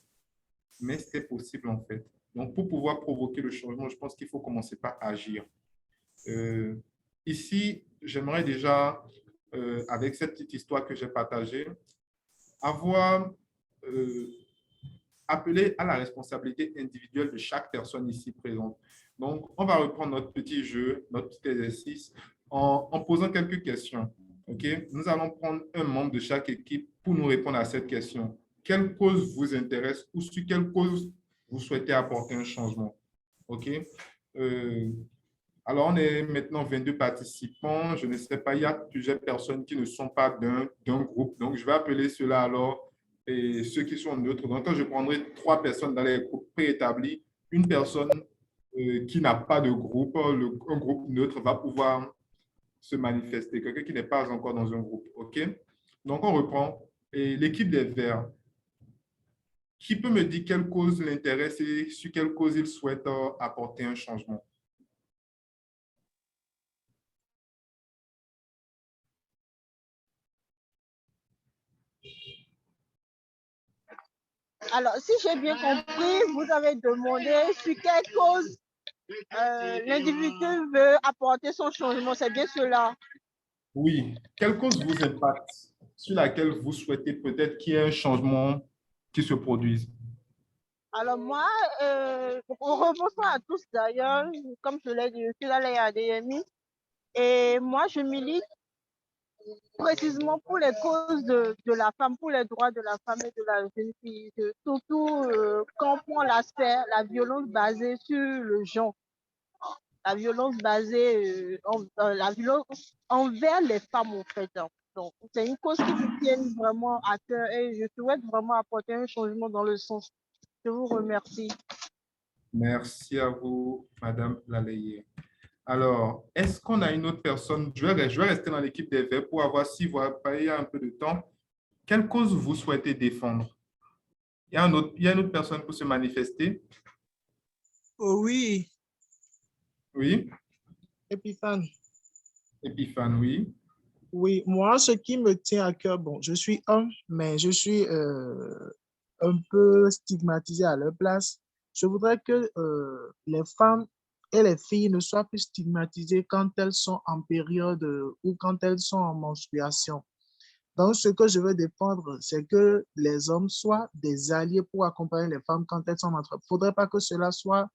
mais c'était possible en fait. Donc pour pouvoir provoquer le changement, je pense qu'il faut commencer par agir. Ici, j'aimerais déjà, avec cette petite histoire que j'ai partagée, avoir appelé à la responsabilité individuelle de chaque personne ici présente. Donc, on va reprendre notre petit jeu, notre petit exercice en posant quelques questions. OK? Nous allons prendre un membre de chaque équipe pour nous répondre à cette question. Quelle cause vous intéresse ou sur quelle cause vous souhaitez apporter un changement? OK? Alors, on est maintenant 22 participants. Je ne sais pas, il y a plusieurs personnes qui ne sont pas d'un groupe. Donc, je vais appeler ceux-là alors et ceux qui sont neutres. Donc, je prendrai 3 personnes dans les groupes préétablis. Une personne qui n'a pas de groupe, un groupe neutre va pouvoir se manifester. Quelqu'un qui n'est pas encore dans un groupe. OK? Donc, on reprend. Et l'équipe des Verts, qui peut me dire quelle cause l'intéresse et sur quelle cause il souhaite apporter un changement? Alors, si j'ai bien compris, vous avez demandé sur quelle cause l'individu veut apporter son changement. C'est bien cela. Oui. Quelle cause vous impacte sur laquelle vous souhaitez peut-être qu'il y ait un changement qui se produise? Alors moi, bonsoir à tous d'ailleurs, comme je l'ai dit, je suis dans les ADMI et moi je milite précisément pour les causes de la femme, pour les droits de la femme et de la jeune fille, surtout quand on prend l'aspect, la violence basée sur le genre, la violence basée, la violence envers les femmes en fait. Donc, c'est une cause qui me tient vraiment à cœur et je souhaite vraiment apporter un changement dans le sens. Je vous remercie. Merci à vous, Madame Laleye. Alors, est-ce qu'on a une autre personne? Je vais rester dans l'équipe des Verts pour avoir, si vous avez un peu de temps, quelle cause vous souhaitez défendre? Il y a une autre personne pour se manifester? Oh oui, Oui, Epiphane. Epiphane, oui. Oui, moi, ce qui me tient à cœur, bon, je suis homme, mais je suis un peu stigmatisé à leur place. Je voudrais que les femmes et les filles ne soient plus stigmatisées quand elles sont en période ou quand elles sont en menstruation. Donc, ce que je veux défendre, c'est que les hommes soient des alliés pour accompagner les femmes quand elles sont en menstruation. Il ne faudrait pas que cela soit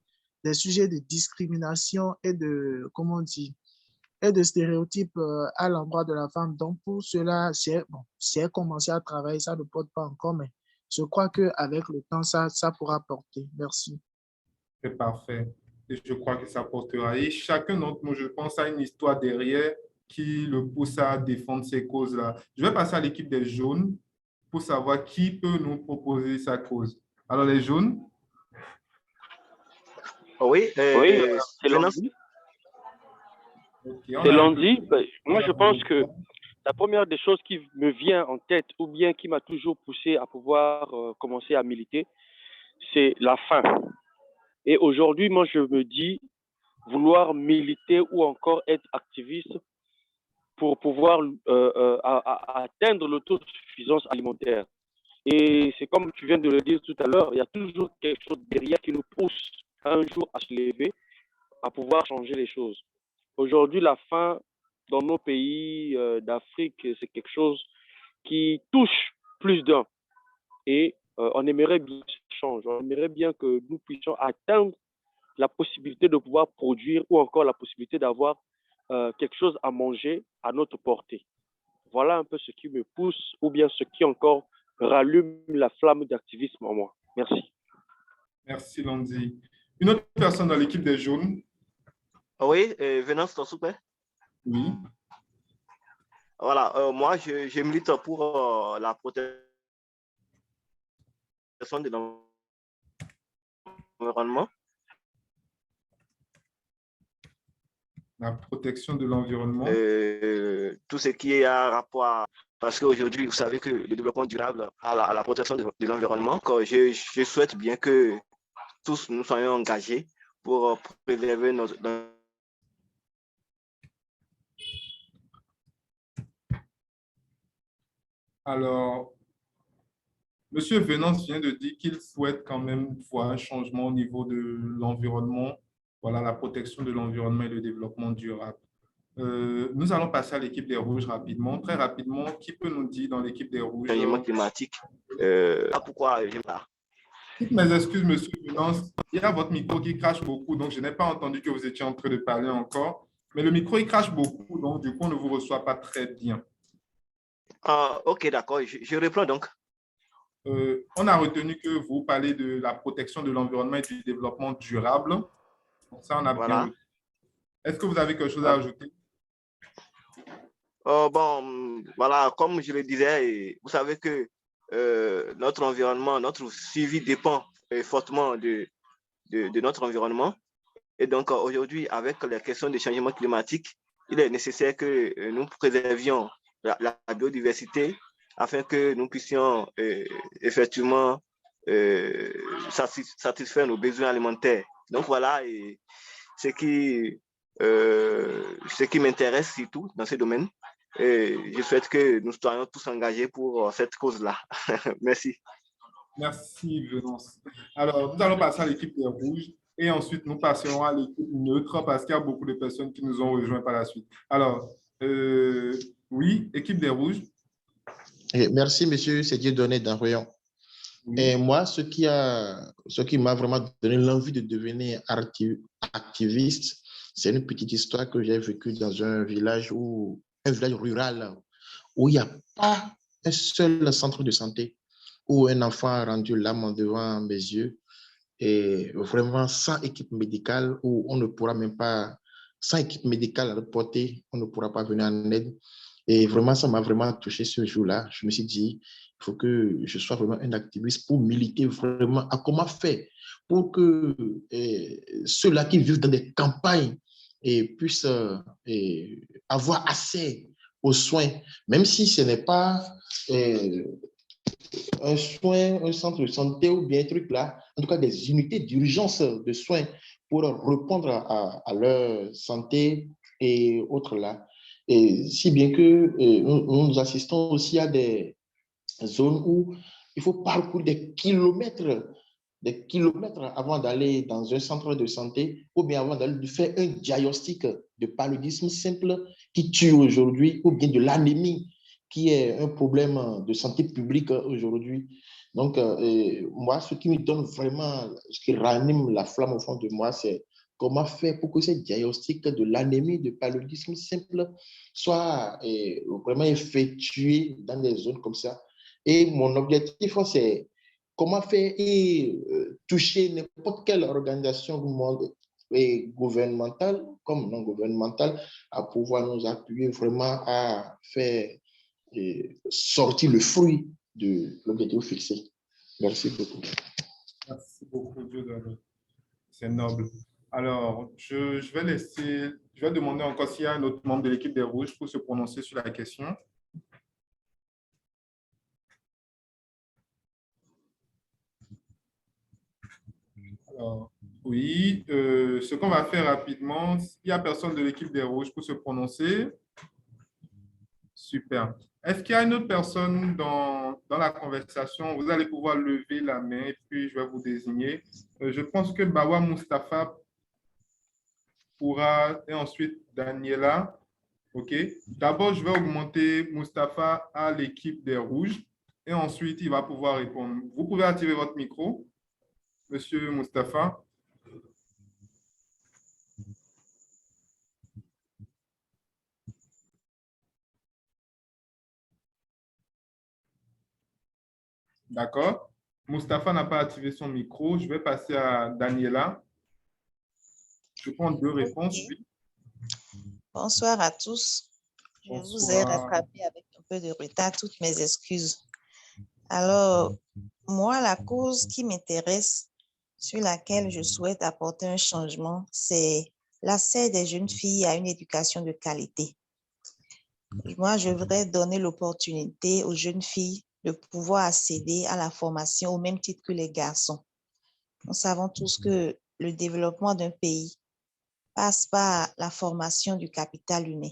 des sujets de discrimination et de, comment on dit, et de stéréotypes à l'endroit de la femme. Donc, pour cela, j'ai commencé à travailler, ça ne porte pas encore, mais je crois qu'avec le temps, ça pourra porter. Merci. C'est parfait. Et je crois que ça portera. Et chacun d'entre nous, je pense, a une histoire derrière qui le pousse à défendre ces causes-là. Je vais passer à l'équipe des jaunes pour savoir qui peut nous proposer sa cause. Alors, les jaunes? Oui, c'est lundi. Okay, c'est lundi. Moi, je pense que la première des choses qui me vient en tête ou bien qui m'a toujours poussé à pouvoir commencer à militer, c'est la faim. Et aujourd'hui, moi, je me dis vouloir militer ou encore être activiste pour pouvoir atteindre l'autosuffisance alimentaire. Et c'est comme tu viens de le dire tout à l'heure, il y a toujours quelque chose derrière qui nous pousse un jour à se lever, à pouvoir changer les choses. Aujourd'hui, la faim dans nos pays d'Afrique, c'est quelque chose qui touche plus d'un. Et on aimerait bien que ça change. On aimerait bien que nous puissions atteindre la possibilité de pouvoir produire ou encore la possibilité d'avoir quelque chose à manger à notre portée. Voilà un peu ce qui me pousse ou bien ce qui encore rallume la flamme d'activisme en moi. Merci. Merci, Landy. Une autre personne dans l'équipe des jaunes? Oui, Venance, s'il te plaît. Oui. Voilà, moi, je milite pour la protection de l'environnement. La protection de l'environnement. Tout ce qui est à rapport, parce qu'aujourd'hui, vous savez que le développement durable à la protection de l'environnement, je souhaite bien que tous nous soyons engagés pour préserver notre... Alors, Monsieur Venance vient de dire qu'il souhaite quand même voir un changement au niveau de l'environnement, voilà, la protection de l'environnement et le développement durable. Nous allons passer à l'équipe des Rouges rapidement. Très rapidement, qui peut nous dire dans l'équipe des Rouges? Changement climatique. Pourquoi je pas. Toutes mes excuses, Monsieur Venance. Il y a votre micro qui crache beaucoup, donc je n'ai pas entendu que vous étiez en train de parler encore. Mais le micro, il crache beaucoup, donc du coup, on ne vous reçoit pas très bien. Ok, d'accord. Je reprends donc. On a retenu que vous parlez de la protection de l'environnement et du développement durable. Donc ça, on a bien retenu. Est-ce que vous avez quelque chose à ajouter? Bon, voilà, comme je le disais, vous savez que notre environnement, notre suivi dépend fortement de notre environnement. Et donc, aujourd'hui, avec les questions de changement climatique, il est nécessaire que nous préservions la biodiversité afin que nous puissions effectivement satisfaire nos besoins alimentaires. Donc, voilà ce qui m'intéresse surtout dans ce domaine. Et je souhaite que nous soyons tous engagés pour cette cause-là. Merci. Merci, Venance. Alors, nous allons passer à l'équipe des Rouges et ensuite nous passerons à l'équipe neutre parce qu'il y a beaucoup de personnes qui nous ont rejoints par la suite. Alors, oui, équipe des Rouges. Merci, monsieur, c'est Dieudonné d'Enroyon. Oui. Et moi, ce qui m'a vraiment donné l'envie de devenir activiste, c'est une petite histoire que j'ai vécue dans un village rural où il n'y a pas un seul centre de santé, où un enfant a rendu l'âme devant mes yeux, et vraiment sans équipe médicale, où on ne pourra même pas, sans équipe médicale à reporter, on ne pourra pas venir en aide. Et vraiment, ça m'a vraiment touché ce jour-là. Je me suis dit, il faut que je sois vraiment un activiste pour militer vraiment à comment faire pour que ceux-là qui vivent dans des campagnes puissent avoir accès aux soins, même si ce n'est pas un soin, un centre de santé ou bien un truc là, en tout cas des unités d'urgence de soins pour répondre à leur santé et autres là. Et si bien que nous assistons aussi à des zones où il faut parcourir des kilomètres avant d'aller dans un centre de santé ou bien avant d'aller faire un diagnostic de paludisme simple qui tue aujourd'hui ou bien de l'anémie qui est un problème de santé publique aujourd'hui. Donc, moi, ce qui me donne vraiment, ce qui ranime la flamme au fond de moi, c'est comment faire pour que ce diagnostic de l'anémie, de paludisme simple soit vraiment effectué dans des zones comme ça. Et mon objectif, c'est comment faire et toucher n'importe quelle organisation gouvernementale comme non gouvernementale à pouvoir nous appuyer vraiment à faire sortir le fruit de l'objectif fixé. Merci beaucoup. Merci beaucoup, Dieudonné. C'est noble. Alors, je vais demander encore s'il y a un autre membre de l'équipe des Rouges pour se prononcer sur la question. Alors, oui, ce qu'on va faire rapidement, s'il n'y a personne de l'équipe des Rouges pour se prononcer, Super. Est-ce qu'il y a une autre personne dans la conversation? Vous allez pouvoir lever la main et puis je vais vous désigner. Je pense que Bawa Mustafa pourra, et ensuite Daniela. OK. D'abord, je vais augmenter Mustafa à l'équipe des rouges et ensuite, il va pouvoir répondre. Vous pouvez activer votre micro, Monsieur Mustafa. D'accord. Mustafa n'a pas activé son micro. Je vais passer à Daniela. Je prends deux réponses. Ok. Bonsoir à tous. Je vous ai Bonsoir. rattrapé avec un peu de retard, toutes mes excuses. Alors, moi, la cause qui m'intéresse, sur laquelle je souhaite apporter un changement, c'est l'accès des jeunes filles à une éducation de qualité. Moi, je voudrais donner l'opportunité aux jeunes filles de pouvoir accéder à la formation au même titre que les garçons. Nous savons tous que le développement d'un pays passe par la formation du capital humain.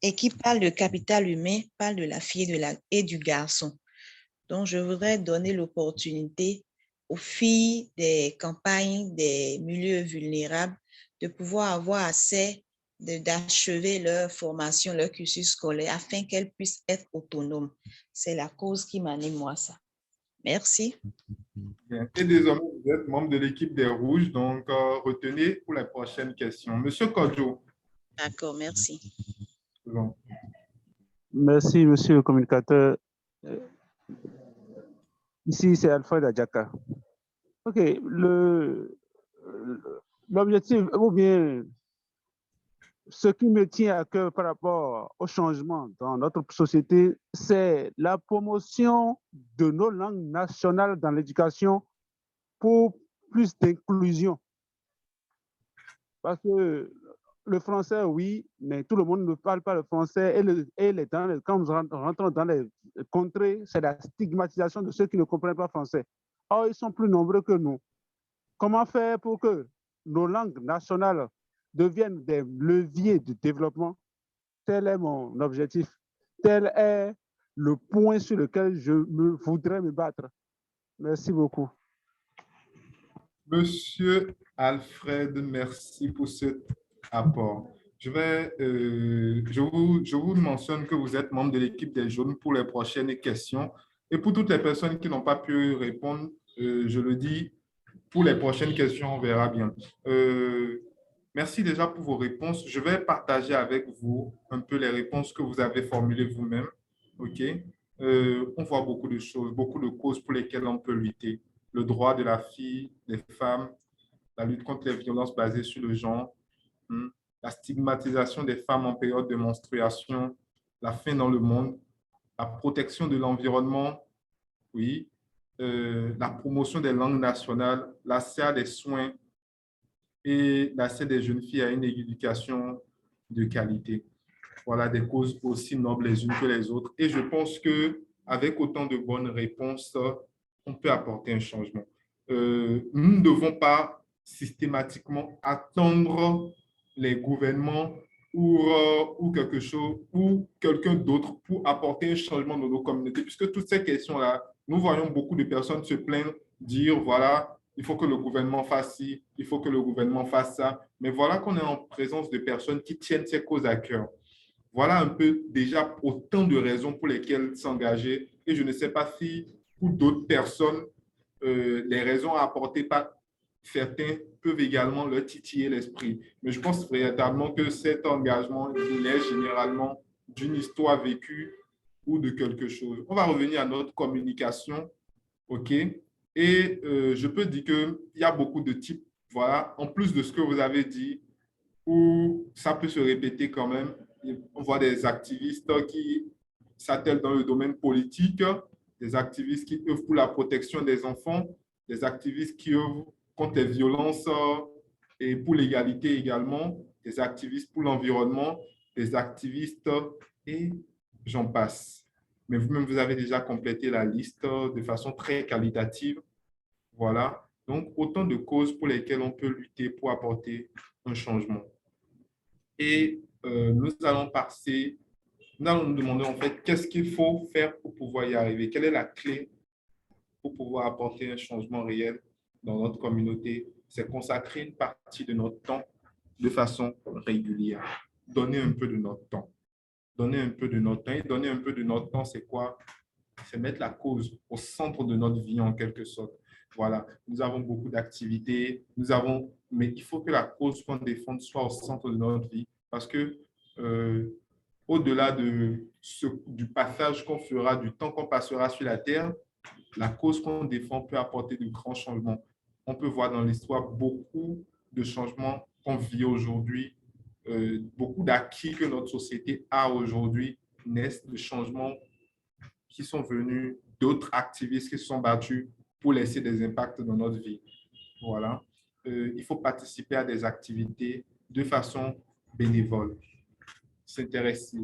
Et qui parle de capital humain, parle de la fille et du garçon. Donc, je voudrais donner l'opportunité aux filles des campagnes, des milieux vulnérables, de pouvoir avoir accès, d'achever leur formation, leur cursus scolaire, afin qu'elles puissent être autonomes. C'est la cause qui m'anime, moi, ça. Merci. Bien. Et désormais, vous êtes membre de l'équipe des Rouges, donc retenez pour la prochaine question. Monsieur Kodjo. D'accord, merci. Bon. Merci, monsieur le communicateur. Ici, c'est Alfred Adjaka. OK, l'objectif, ou bien ce qui me tient à cœur par rapport au changement dans notre société, c'est la promotion de nos langues nationales dans l'éducation pour plus d'inclusion. Parce que le français, oui, mais tout le monde ne parle pas le français. Quand nous rentrons dans les contrées, c'est la stigmatisation de ceux qui ne comprennent pas le français. Or, ils sont plus nombreux que nous. Comment faire pour que nos langues nationales deviennent des leviers de développement? Tel est mon objectif. Tel est le point sur lequel je voudrais me battre. Merci beaucoup. Monsieur Alfred, merci pour cet apport. Je vous mentionne que vous êtes membre de l'équipe des jaunes pour les prochaines questions. Et pour toutes les personnes qui n'ont pas pu répondre, je le dis, pour les prochaines questions, on verra bien. Merci déjà pour vos réponses. Je vais partager avec vous un peu les réponses que vous avez formulées vous-même. OK? On voit beaucoup de choses, beaucoup de causes pour lesquelles on peut lutter. Le droit de la fille, des femmes, la lutte contre les violences basées sur le genre, la stigmatisation des femmes en période de menstruation, la faim dans le monde, la protection de l'environnement, oui, la promotion des langues nationales, l'accès à des soins et l'accès des jeunes filles à une éducation de qualité. Voilà des causes aussi nobles les unes que les autres. Et je pense qu'avec autant de bonnes réponses, on peut apporter un changement. Nous ne devons pas systématiquement attendre les gouvernements ou quelque chose ou quelqu'un d'autre pour apporter un changement dans nos communautés, puisque toutes ces questions-là, nous voyons beaucoup de personnes se plaindre, dire, voilà, il faut que le gouvernement fasse ci, il faut que le gouvernement fasse ça. Mais voilà qu'on est en présence de personnes qui tiennent ces causes à cœur. Voilà un peu déjà autant de raisons pour lesquelles s'engager. Et je ne sais pas si pour d'autres personnes, les raisons apportées par certains peuvent également leur titiller l'esprit. Mais je pense véritablement que cet engagement, il est généralement d'une histoire vécue ou de quelque chose. On va revenir à notre communication. OK? Et je peux dire qu'il y a beaucoup de types, voilà, en plus de ce que vous avez dit, où ça peut se répéter quand même. On voit des activistes qui s'attellent dans le domaine politique, des activistes qui œuvrent pour la protection des enfants, des activistes qui œuvrent contre les violences et pour l'égalité également, des activistes pour l'environnement, des activistes et j'en passe. Mais vous-même, vous avez déjà complété la liste de façon très qualitative. Voilà. Donc, autant de causes pour lesquelles on peut lutter pour apporter un changement. Et nous allons passer nous allons nous demander en fait qu'est-ce qu'il faut faire pour pouvoir y arriver. Quelle est la clé pour pouvoir apporter un changement réel dans notre communauté? C'est consacrer une partie de notre temps de façon régulière. Donner un peu de notre temps. Donner un peu de notre temps. Et donner un peu de notre temps, c'est quoi? C'est mettre la cause au centre de notre vie en quelque sorte. Voilà, nous avons beaucoup d'activités, mais il faut que la cause qu'on défende soit au centre de notre vie parce que au-delà du passage qu'on fera, du temps qu'on passera sur la terre, la cause qu'on défend peut apporter de grands changements. On peut voir dans l'histoire beaucoup de changements qu'on vit aujourd'hui, beaucoup d'acquis que notre société a aujourd'hui naissent de changements qui sont venus d'autres activistes qui se sont battus pour laisser des impacts dans notre vie. Voilà. Il faut participer à des activités de façon bénévole, s'intéresser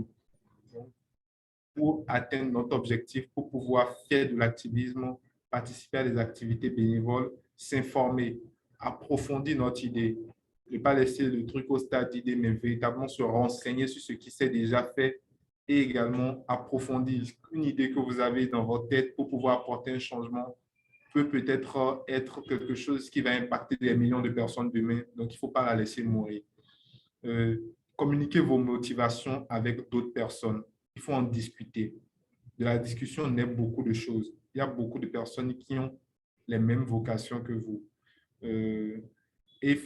pour atteindre notre objectif, pour pouvoir faire de l'activisme, participer à des activités bénévoles, s'informer, approfondir notre idée, ne pas laisser le truc au stade d'idée, mais véritablement se renseigner sur ce qui s'est déjà fait et également approfondir une idée que vous avez dans votre tête pour pouvoir apporter un changement peut-être être quelque chose qui va impacter des millions de personnes demain. Donc, il ne faut pas la laisser mourir. Communiquez vos motivations avec d'autres personnes. Il faut en discuter. De la discussion naît beaucoup de choses. Il y a beaucoup de personnes qui ont les mêmes vocations que vous. Et il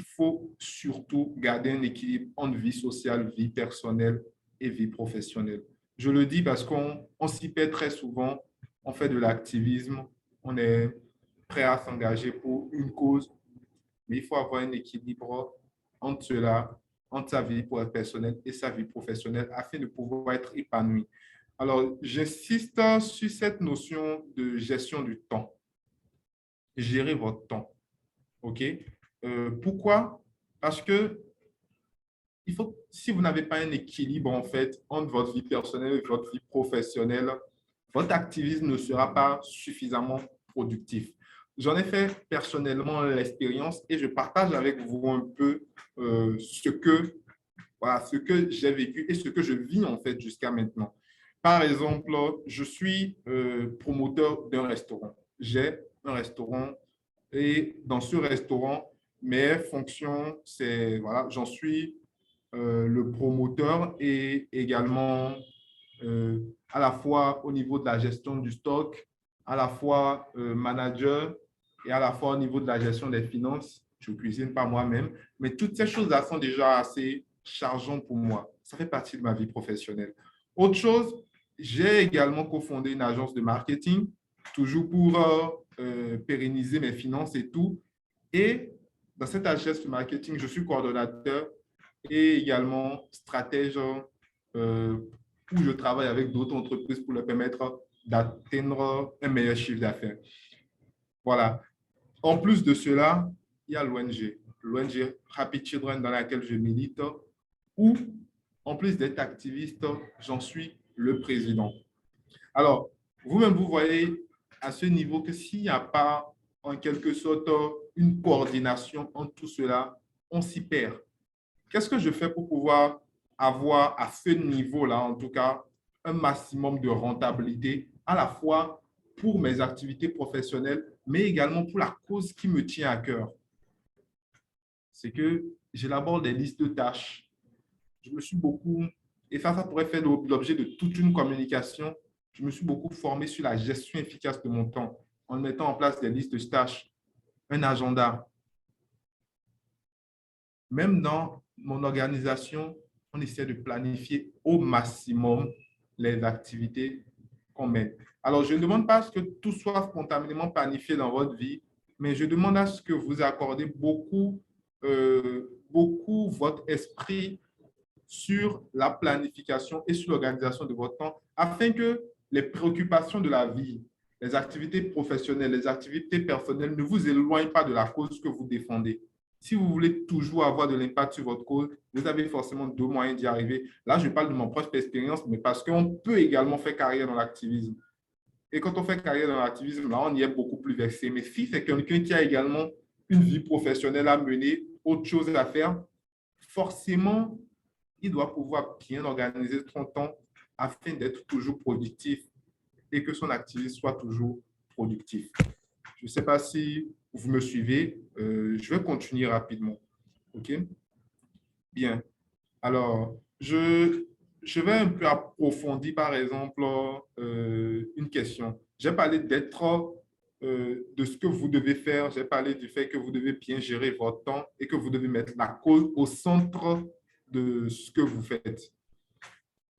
faut surtout garder un équilibre entre vie sociale, vie personnelle et vie professionnelle. Je le dis parce qu'on s'y perd très souvent. On fait de l'activisme, on est prêt à s'engager pour une cause, mais il faut avoir un équilibre entre cela, entre sa vie personnelle et sa vie professionnelle afin de pouvoir être épanoui. Alors, j'insiste sur cette notion de gestion du temps. Gérez votre temps. OK? Pourquoi? Parce que si vous n'avez pas un équilibre en fait entre votre vie personnelle et votre vie professionnelle, votre activisme ne sera pas suffisamment productif. J'en ai fait personnellement l'expérience et je partage avec vous un peu ce que j'ai vécu et ce que je vis en fait jusqu'à maintenant. Par exemple, je suis promoteur d'un restaurant. J'ai un restaurant et dans ce restaurant, mes fonctions, c'est, voilà, j'en suis le promoteur et également à la fois au niveau de la gestion du stock, à la fois manager et à la fois au niveau de la gestion des finances. Je ne cuisine pas moi-même, mais toutes ces choses-là sont déjà assez chargeantes pour moi. Ça fait partie de ma vie professionnelle. Autre chose, j'ai également cofondé une agence de marketing, toujours pour pérenniser mes finances et tout. Et dans cette agence de marketing, je suis coordonnateur et également stratège où je travaille avec d'autres entreprises pour leur permettre d'atteindre un meilleur chiffre d'affaires. Voilà. En plus de cela, il y a l'ONG Happy Children dans laquelle je milite, où, en plus d'être activiste, j'en suis le président. Alors, vous-même, vous voyez à ce niveau que s'il n'y a pas, en quelque sorte, une coordination entre tout cela, on s'y perd. Qu'est-ce que je fais pour pouvoir avoir à ce niveau-là, en tout cas, un maximum de rentabilité, à la fois pour mes activités professionnelles, mais également pour la cause qui me tient à cœur? C'est que j'élabore des listes de tâches. Je me suis beaucoup, et ça pourrait faire l'objet de toute une communication, je me suis beaucoup formé sur la gestion efficace de mon temps en mettant en place des listes de tâches, un agenda. Même dans mon organisation, on essaie de planifier au maximum les activités qu'on met. Alors, je ne demande pas à ce que tout soit spontanément planifié dans votre vie, mais je demande à ce que vous accordez beaucoup votre esprit sur la planification et sur l'organisation de votre temps afin que les préoccupations de la vie, les activités professionnelles, les activités personnelles ne vous éloignent pas de la cause que vous défendez. Si vous voulez toujours avoir de l'impact sur votre cause, vous avez forcément deux moyens d'y arriver. Là, je parle de mon propre expérience, mais parce qu'on peut également faire carrière dans l'activisme. Et quand on fait carrière dans l'activisme, là, on y est beaucoup plus versé. Mais si c'est quelqu'un qui a également une vie professionnelle à mener, autre chose à faire, forcément, il doit pouvoir bien organiser son temps afin d'être toujours productif et que son activité soit toujours productive. Je ne sais pas si vous me suivez. Je vais continuer rapidement. OK? Bien. Alors, je vais un peu approfondir, par exemple, une question. J'ai parlé d'être, de ce que vous devez faire. J'ai parlé du fait que vous devez bien gérer votre temps et que vous devez mettre la cause au centre de ce que vous faites.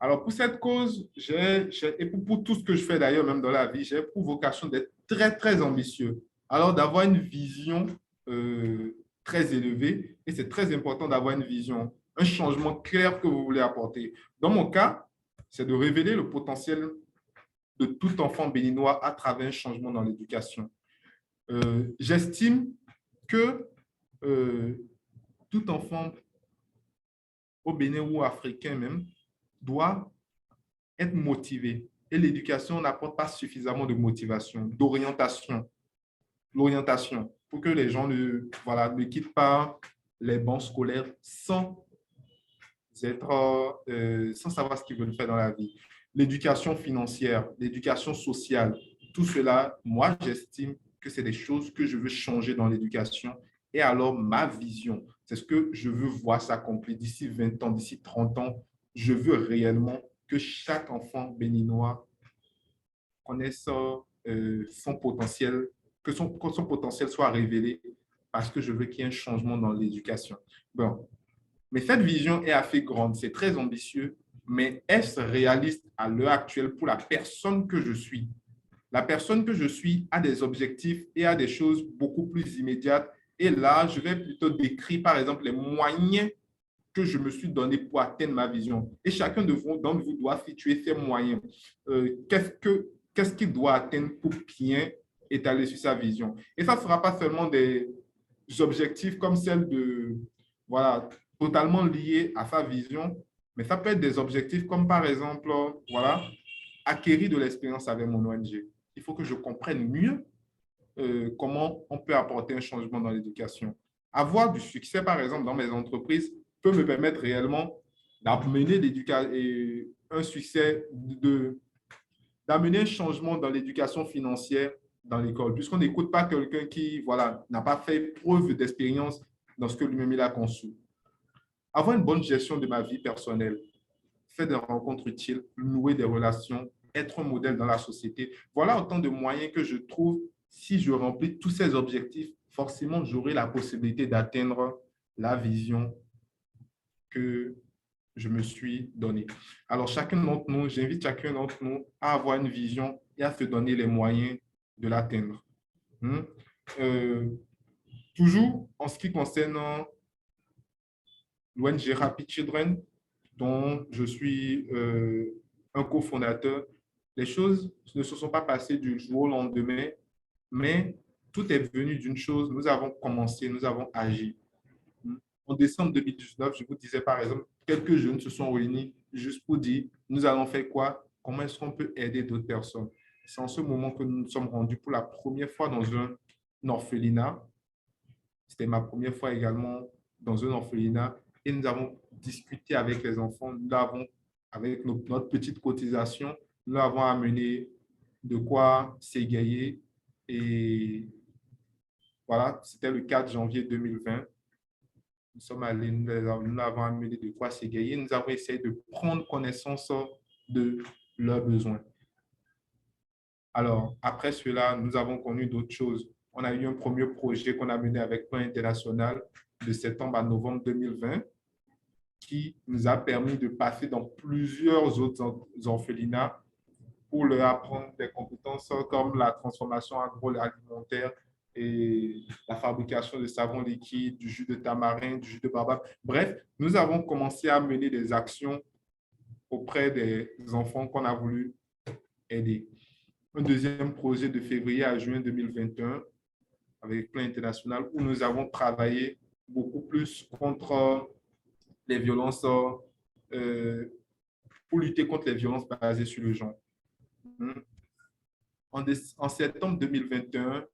Alors, pour cette cause, et pour tout ce que je fais d'ailleurs, même dans la vie, j'ai pour vocation d'être très, très ambitieux. Alors, d'avoir une vision très élevée, et c'est très important d'avoir une vision, un changement clair que vous voulez apporter. Dans mon cas, c'est de révéler le potentiel de tout enfant béninois à travers un changement dans l'éducation. J'estime que tout enfant au Bénin ou africain même doit être motivé. Et l'éducation n'apporte pas suffisamment de motivation, d'orientation. L'orientation, pour que les gens ne quittent pas les bancs scolaires sans savoir ce qu'ils veulent faire dans la vie. L'éducation financière, l'éducation sociale, tout cela, moi, j'estime que c'est des choses que je veux changer dans l'éducation. Et alors, ma vision, c'est ce que je veux voir s'accomplir d'ici 20 ans, d'ici 30 ans. Je veux réellement que chaque enfant béninois connaisse son potentiel, que son potentiel soit révélé, parce que je veux qu'il y ait un changement dans l'éducation. Bon. Mais cette vision est assez grande, c'est très ambitieux, mais est-ce réaliste à l'heure actuelle pour la personne que je suis? La personne que je suis a des objectifs et a des choses beaucoup plus immédiates. Et là, je vais plutôt décrire, par exemple, les moyens que je me suis donné pour atteindre ma vision. Et chacun d'entre vous doit situer ses moyens. Qu'est-ce qu'il doit atteindre pour bien étaler sur sa vision? Et ça ne sera pas seulement des objectifs comme celle de, voilà, totalement liés à sa vision, mais ça peut être des objectifs comme par exemple, voilà, acquérir de l'expérience avec mon ONG. Il faut que je comprenne mieux comment on peut apporter un changement dans l'éducation. Avoir du succès, par exemple, dans mes entreprises peut me permettre réellement d'amener un succès, d'amener un changement dans l'éducation financière dans l'école, puisqu'on n'écoute pas quelqu'un qui, voilà, n'a pas fait preuve d'expérience dans ce que lui-même il a conçu. Avoir une bonne gestion de ma vie personnelle, faire des rencontres utiles, nouer des relations, être un modèle dans la société. Voilà autant de moyens que je trouve. Si je remplis tous ces objectifs, forcément, j'aurai la possibilité d'atteindre la vision que je me suis donnée. Alors, chacun d'entre nous, j'invite chacun d'entre nous à avoir une vision et à se donner les moyens de l'atteindre. Toujours en ce qui concerne l'ONG Happy Children, dont je suis un cofondateur, les choses ne se sont pas passées du jour au lendemain, mais tout est venu d'une chose. Nous avons commencé, nous avons agi. En décembre 2019, je vous disais par exemple, quelques jeunes se sont réunis juste pour dire, nous allons faire quoi? Comment est-ce qu'on peut aider d'autres personnes? C'est en ce moment que nous nous sommes rendus pour la première fois dans un orphelinat. C'était ma première fois également dans un orphelinat. Et nous avons discuté avec les enfants. Nous avons, avec notre petite cotisation, nous avons amené de quoi s'égayer. Et voilà, c'était le 4 janvier 2020. Nous sommes allés, nous avons amené de quoi s'égayer. Nous avons essayé de prendre connaissance de leurs besoins. Alors, après cela, nous avons connu d'autres choses. On a eu un premier projet qu'on a mené avec Plan International de septembre à novembre 2020 qui nous a permis de passer dans plusieurs autres orphelinats pour leur apprendre des compétences comme la transformation agroalimentaire et la fabrication de savon liquide, du jus de tamarin, du jus de baobab. Bref, nous avons commencé à mener des actions auprès des enfants qu'on a voulu aider. Un deuxième projet de février à juin 2021 avec Plan International où nous avons travaillé beaucoup plus contre les violences, pour lutter contre les violences basées sur le genre. En septembre 2021,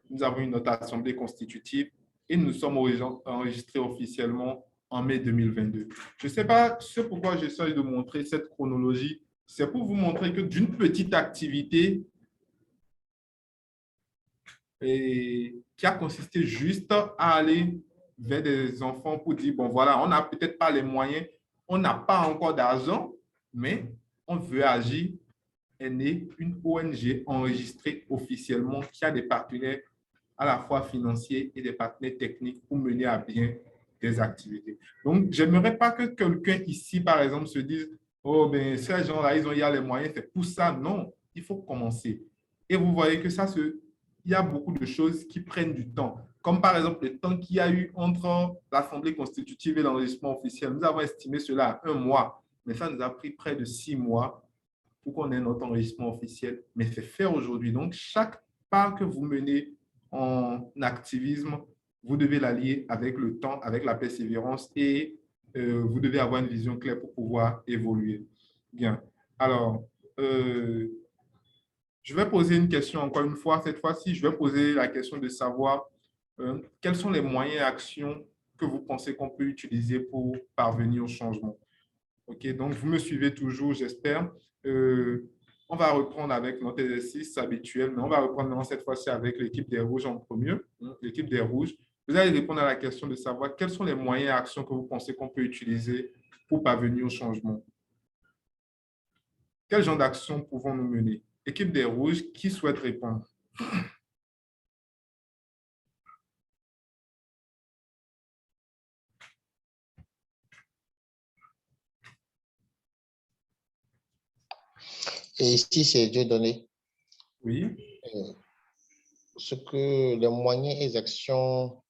nous avons eu notre assemblée constitutive et nous sommes enregistrés officiellement en mai 2022. Je ne sais pas ce pourquoi j'essaie de montrer cette chronologie. C'est pour vous montrer que d'une petite activité qui a consisté juste à aller vers des enfants pour dire, bon voilà, on n'a peut-être pas les moyens, on n'a pas encore d'argent, mais on veut agir, est née une ONG enregistrée officiellement qui a des partenaires à la fois financiers et des partenaires techniques pour mener à bien des activités. Donc, je n'aimerais pas que quelqu'un ici, par exemple, se dise, oh, ben, ces gens-là, ils ont les moyens, c'est pour ça. Non, il faut commencer. Et vous voyez que ça, il y a beaucoup de choses qui prennent du temps. Comme par exemple le temps qu'il y a eu entre l'Assemblée constitutive et l'enregistrement officiel. Nous avons estimé cela à 1 mois, mais ça nous a pris près de 6 mois pour qu'on ait notre enregistrement officiel. Mais c'est fait aujourd'hui. Donc, chaque pas que vous menez en activisme, vous devez l'allier avec le temps, avec la persévérance et vous devez avoir une vision claire pour pouvoir évoluer. Bien. Alors, je vais poser une question encore une fois. Cette fois-ci, je vais poser la question de savoir quels sont les moyens et actions que vous pensez qu'on peut utiliser pour parvenir au changement. OK, donc vous me suivez toujours, j'espère. On va reprendre avec notre exercice habituel, mais on va reprendre maintenant cette fois-ci avec l'équipe des Rouges en premier. L'équipe des Rouges, vous allez répondre à la question de savoir quels sont les moyens et actions que vous pensez qu'on peut utiliser pour parvenir au changement. Quel genre d'actions pouvons-nous mener? Équipe des Rouges, qui souhaite répondre? Et ici, c'est Dieu donné. Oui. Ce que les moyens et les actions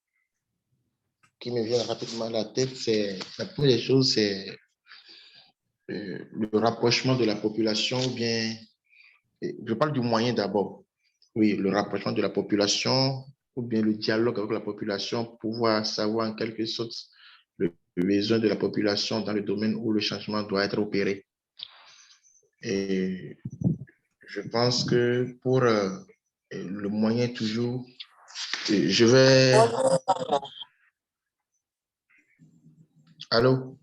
qui me viennent rapidement à la tête, c'est la première chose, c'est le rapprochement de la population, ou bien, je parle du moyen d'abord. Oui, le rapprochement de la population, ou bien le dialogue avec la population, pour pouvoir savoir en quelque sorte le besoin de la population dans le domaine où le changement doit être opéré. Et je pense que pour le moyen toujours, je vais... Allô?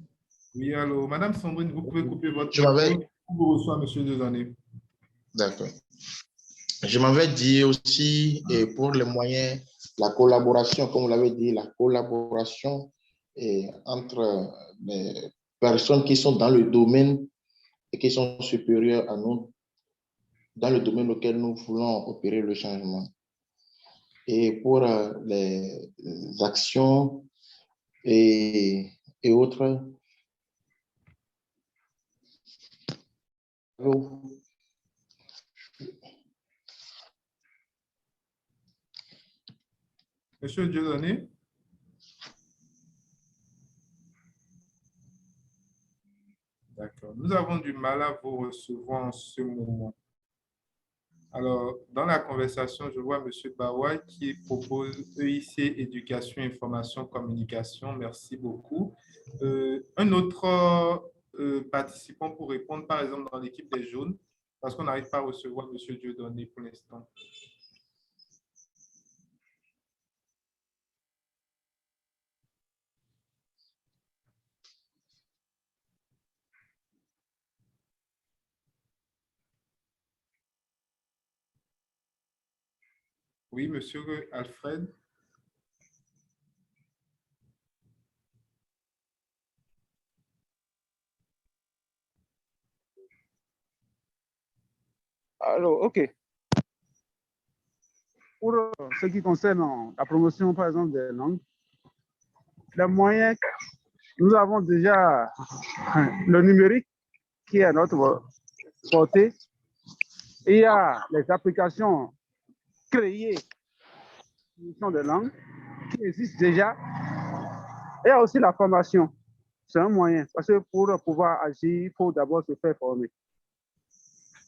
Oui, allô. Madame Sandrine, vous pouvez couper votre Je m'avais... micro. On vous reçoit, monsieur Dieudonné. D'accord. Je m'avais dit aussi, et pour les moyens, la collaboration, comme vous l'avez dit, la collaboration entre les personnes qui sont dans le domaine et qui sont supérieures à nous, dans le domaine auquel nous voulons opérer le changement. Et pour les actions et autres, Monsieur Dieudonné? D'accord. Nous avons du mal à vous recevoir en ce moment. Alors, dans la conversation, je vois M. Bawa qui propose EIC, Éducation, Information, Communication. Merci beaucoup. Un autre participant pour répondre, par exemple, dans l'équipe des jaunes, parce qu'on n'arrive pas à recevoir M. Dieudonné pour l'instant. Oui, monsieur Alfred. Alors, OK. Pour ce qui concerne la promotion, par exemple, des langues, les moyens, nous avons déjà le numérique qui est à notre portée. Il y a les applications créées des langues qui existent déjà. Il y a aussi la formation. C'est un moyen, parce que pour pouvoir agir, il faut d'abord se faire former.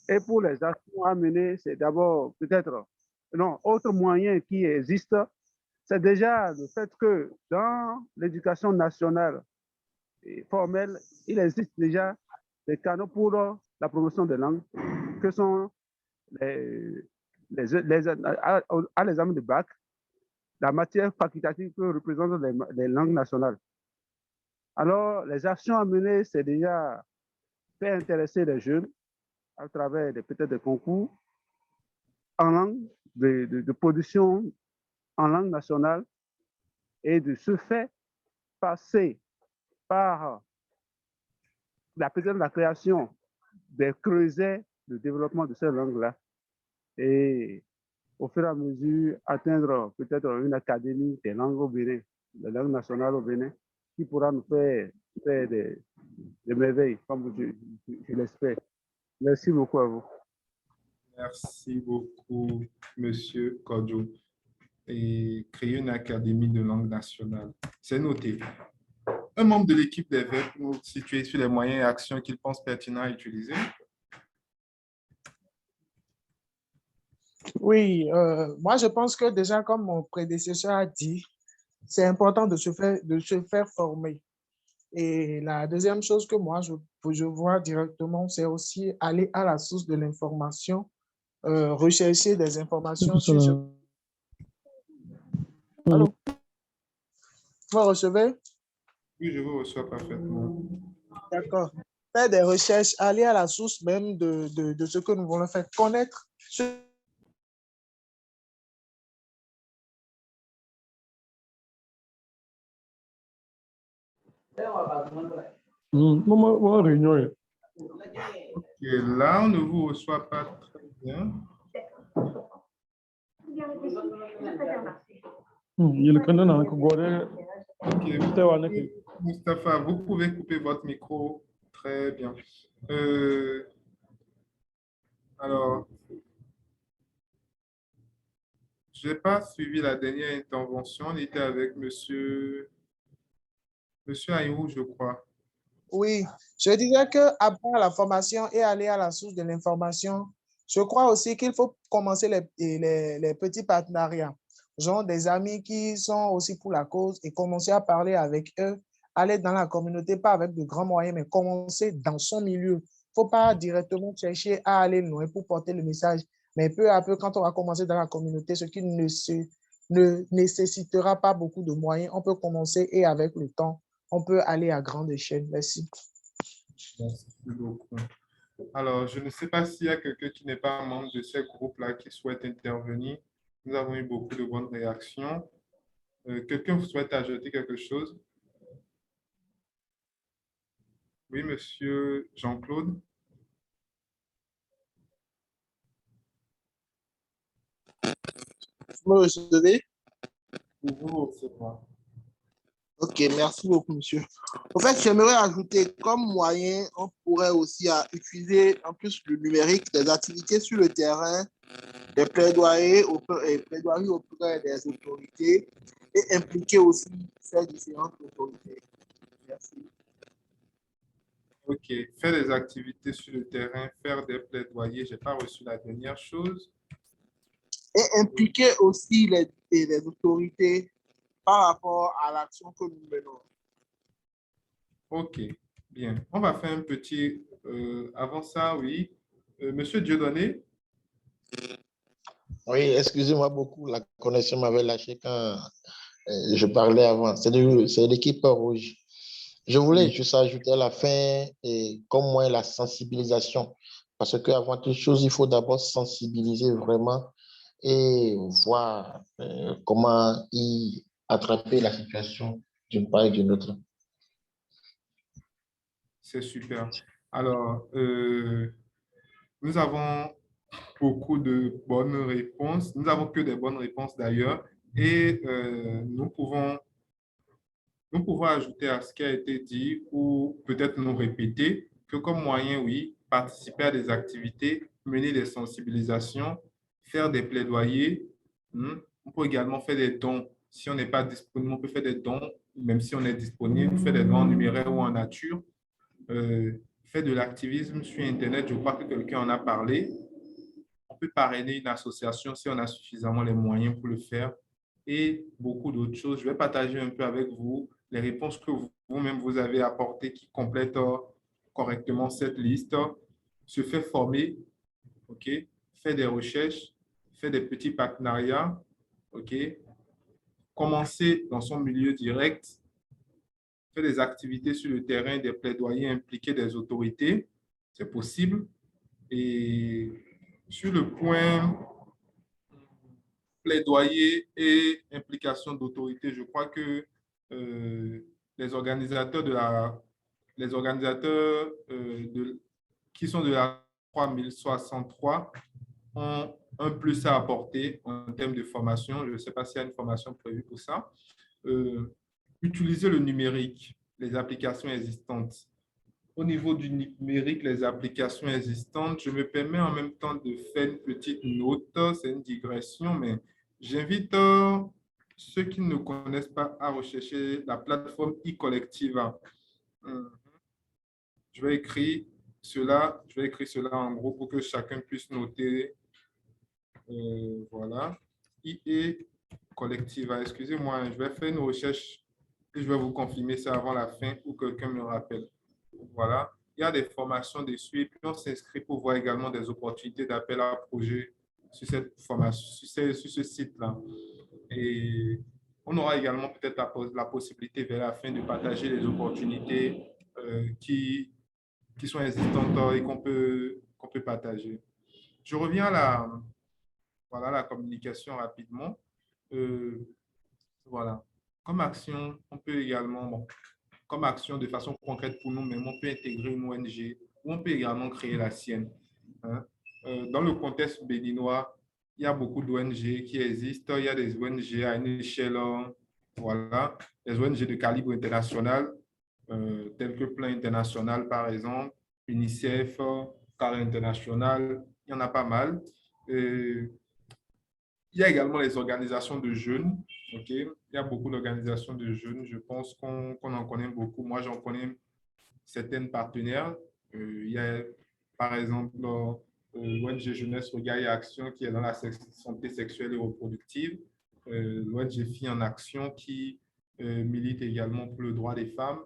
Et pour les actions à mener, c'est d'abord peut-être, non, autre moyen qui existe, c'est déjà le fait que dans l'éducation nationale et formelle, il existe déjà des canaux pour la promotion des langues, que sont à l'examen de bac, la matière facultative que représentent les langues nationales. Alors, les actions à mener, c'est déjà faire intéresser les jeunes à travers peut-être des concours en langue, de production en langue nationale et de ce fait passer par peut-être la création des creusets de développement de ces langues-là et au fur et à mesure atteindre peut-être une académie des langues au Bénin, des langues nationales au Bénin, qui pourra nous faire des merveilles, comme je l'espère. Merci beaucoup à vous. Merci beaucoup, Monsieur Kodjo. Et créer une académie de langue nationale. C'est noté. Un membre de l'équipe des Verts pour nous situer sur les moyens et actions qu'il pense pertinents à utiliser. Oui, moi je pense que déjà, comme mon prédécesseur a dit, c'est important de se faire former. Et la deuxième chose que moi, je vois directement, c'est aussi aller à la source de l'information, rechercher des informations sur ce... Allô? Vous me recevez? Oui, je vous reçois parfaitement. D'accord. Faire des recherches, aller à la source même de ce que nous voulons faire, connaître ce... Et là, on ne vous reçoit pas très bien. Ok. Mustapha, vous pouvez couper votre micro. Très bien. Alors, je n'ai pas suivi la dernière intervention. On était avec Monsieur Aïrou, je crois. Oui, je dirais qu'après la formation et aller à la source de l'information, je crois aussi qu'il faut commencer les petits partenariats, genre des amis qui sont aussi pour la cause et commencer à parler avec eux, aller dans la communauté, pas avec de grands moyens, mais commencer dans son milieu. Il ne faut pas directement chercher à aller loin pour porter le message, mais peu à peu, quand on va commencer dans la communauté, ce qui ne nécessitera pas beaucoup de moyens, on peut commencer et avec le temps, on peut aller à grande échelle. Merci. Merci beaucoup. Alors, je ne sais pas s'il y a quelqu'un qui n'est pas membre de ces groupes-là qui souhaite intervenir. Nous avons eu beaucoup de bonnes réactions. Quelqu'un souhaite ajouter quelque chose? Oui, Monsieur Jean-Claude. Vous me recevez? Pour vous recevoir. Ok, merci beaucoup, monsieur. En fait, j'aimerais ajouter comme moyen, on pourrait aussi utiliser en plus le numérique, des activités sur le terrain, des plaidoyers auprès des autorités et impliquer aussi ces différentes autorités. Merci. OK. Faire des activités sur le terrain, faire des plaidoyers. Je n'ai pas reçu la dernière chose. Et impliquer aussi les autorités par rapport à l'action que nous menons. OK, bien. On va faire un petit... avant ça, oui. Monsieur Dieudonné. Oui, excusez-moi beaucoup, la connexion m'avait lâché quand je parlais avant. C'est l'équipe rouge. Je voulais juste ajouter à la fin, et comme moi, la sensibilisation. Parce qu'avant toute chose, il faut d'abord sensibiliser vraiment et voir comment y attraper la situation d'une part et d'une autre. C'est super. Alors, nous avons beaucoup de bonnes réponses. Nous n'avons que des bonnes réponses d'ailleurs. Et nous pouvons ajouter à ce qui a été dit ou peut-être nous répéter que comme moyen, oui, participer à des activités, mener des sensibilisations, faire des plaidoyers. On peut également faire des dons. Si on n'est pas disponible, on peut faire des dons, même si on est disponible, faire des dons en numéraire ou en nature. Faire de l'activisme sur Internet, je crois que quelqu'un en a parlé. On peut parrainer une association si on a suffisamment les moyens pour le faire et beaucoup d'autres choses. Je vais partager un peu avec vous les réponses que vous-même vous avez apportées qui complètent correctement cette liste. Se faire former, OK? Faire des recherches, faire des petits partenariats, OK? Commencer dans son milieu direct, faire des activités sur le terrain, des plaidoyers, impliquer des autorités, c'est possible. Et sur le point plaidoyer et implication d'autorité, je crois que les organisateurs qui sont de la 3063 ont un plus à apporter en termes de formation. Je ne sais pas s'il y a une formation prévue pour ça. Utiliser le numérique, les applications existantes. Au niveau du numérique, les applications existantes, je me permets en même temps de faire une petite note, c'est une digression, mais j'invite ceux qui ne connaissent pas à rechercher la plateforme e-Collectiva. Je vais écrire cela en gros pour que chacun puisse noter. Voilà. e-Collectiva, excusez-moi, je vais faire une recherche et je vais vous confirmer ça avant la fin ou quelqu'un me rappelle. Voilà. Il y a des formations dessus et puis on s'inscrit pour voir également des opportunités d'appel à projet sur cette formation, sur ce site-là. Et on aura également peut-être la possibilité vers la fin de partager les opportunités qui sont existantes et qu'on peut partager. Je reviens à la communication rapidement. Voilà. Comme action, on peut également, comme action de façon concrète pour nous-mêmes, on peut intégrer une ONG ou on peut également créer la sienne. Hein. Dans le contexte béninois, il y a beaucoup d'ONG qui existent. Il y a des ONG à une échelle, voilà, des ONG de calibre international, telles que Plan International, par exemple, UNICEF, Carré International, il y en a pas mal. Il y a également les organisations de jeunes. Okay? Il y a beaucoup d'organisations de jeunes. Je pense qu'on en connaît beaucoup. Moi, j'en connais certaines partenaires. Il y a, par exemple, l'ONG Jeunesse, Regard et Action qui est dans la santé sexuelle et reproductive. L'ONG Filles en Action qui milite également pour le droit des femmes.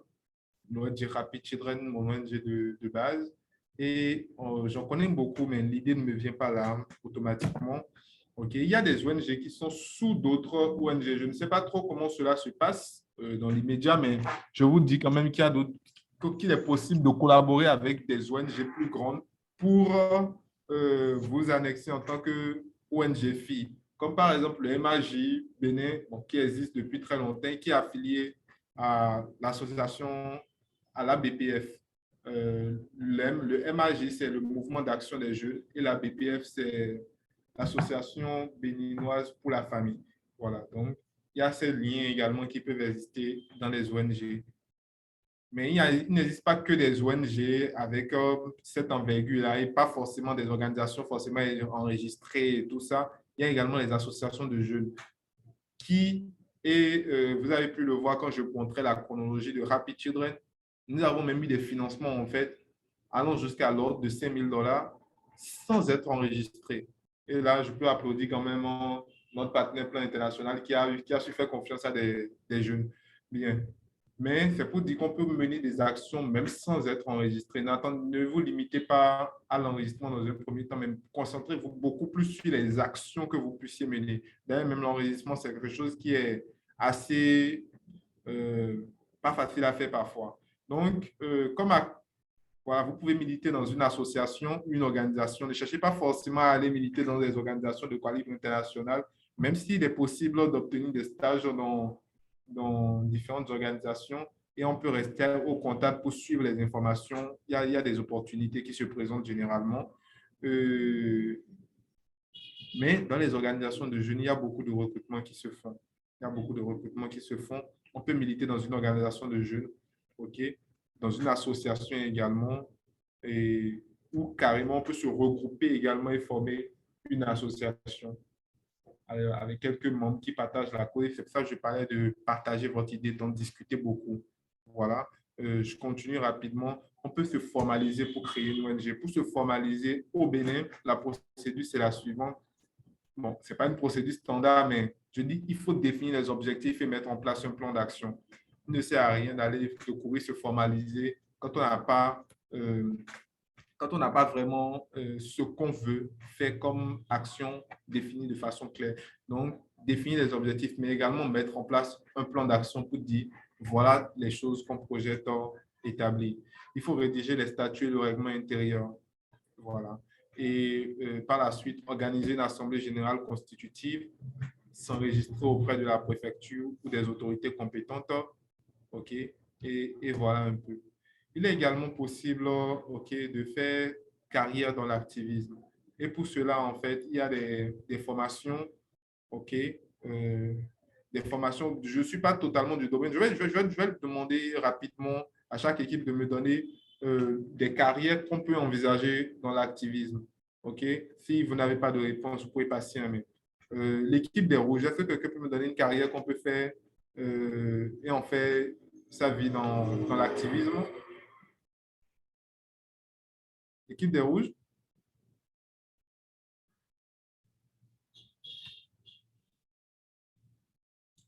L'ONG Happy Children, mon ONG de base. Et j'en connais beaucoup, mais l'idée ne me vient pas là automatiquement. Okay. Il y a des ONG qui sont sous d'autres ONG. Je ne sais pas trop comment cela se passe dans l'immédiat, mais je vous dis quand même qu'il est possible de collaborer avec des ONG plus grandes pour vous annexer en tant que ONG filles. Comme par exemple le MAJ Bénin, qui existe depuis très longtemps et qui est affilié à l'association, à la BPF. Le MAJ, c'est le mouvement d'action des jeunes et la BPF, c'est l'Association béninoise pour la famille. Voilà, donc il y a ces liens également qui peuvent exister dans les ONG. Mais il n'existe pas que des ONG avec cette envergure-là et pas forcément des organisations forcément enregistrées et tout ça. Il y a également les associations de jeunes qui, et vous avez pu le voir quand je montrais la chronologie de Happy Children, nous avons même eu des financements en fait allant jusqu'à l'ordre de $5,000 sans être enregistrés. Et là, je peux applaudir quand même notre partenaire Plan International qui a su faire confiance à des jeunes. Bien. Mais c'est pour dire qu'on peut mener des actions même sans être enregistré. Ne vous limitez pas à l'enregistrement dans un premier temps, mais concentrez-vous beaucoup plus sur les actions que vous puissiez mener. D'ailleurs, même l'enregistrement, c'est quelque chose qui est assez pas facile à faire parfois. Donc, voilà, vous pouvez militer dans une association, une organisation. Ne cherchez pas forcément à aller militer dans des organisations de calibre international, même s'il est possible d'obtenir des stages dans différentes organisations et on peut rester au contact pour suivre les informations. Il y a des opportunités qui se présentent généralement. Mais dans les organisations de jeunes, il y a beaucoup de recrutements qui se font. On peut militer dans une organisation de jeunes, okay, dans une association également, ou carrément on peut se regrouper également et former une association avec quelques membres qui partagent la cause. C'est pour ça que je parlais de partager votre idée, d'en discuter beaucoup. Voilà. Je continue rapidement. On peut se formaliser pour créer une ONG. Pour se formaliser au Bénin, la procédure, c'est la suivante. Bon, ce n'est pas une procédure standard, mais je dis qu'il faut définir les objectifs et mettre en place un plan d'action. Il ne sert à rien d'aller courir, se formaliser quand on n'a pas vraiment ce qu'on veut faire comme action définie de façon claire. Donc, définir les objectifs, mais également mettre en place un plan d'action pour dire Voilà les choses qu'on projette établir. Il faut rédiger les statuts et le règlement intérieur. Voilà. Et par la suite, organiser une assemblée générale constitutive, s'enregistrer auprès de la préfecture ou des autorités compétentes. OK? Et voilà un peu. Il est également possible, OK, de faire carrière dans l'activisme. Et pour cela, en fait, il y a des formations, OK, des formations. Je ne suis pas totalement du domaine. Je vais demander rapidement à chaque équipe de me donner des carrières qu'on peut envisager dans l'activisme. OK? Si vous n'avez pas de réponse, vous pouvez passer un mail. L'équipe des Rouges, est-ce que quelqu'un peut me donner une carrière qu'on peut faire et on fait sa vie dans l'activisme? L'équipe des Rouges?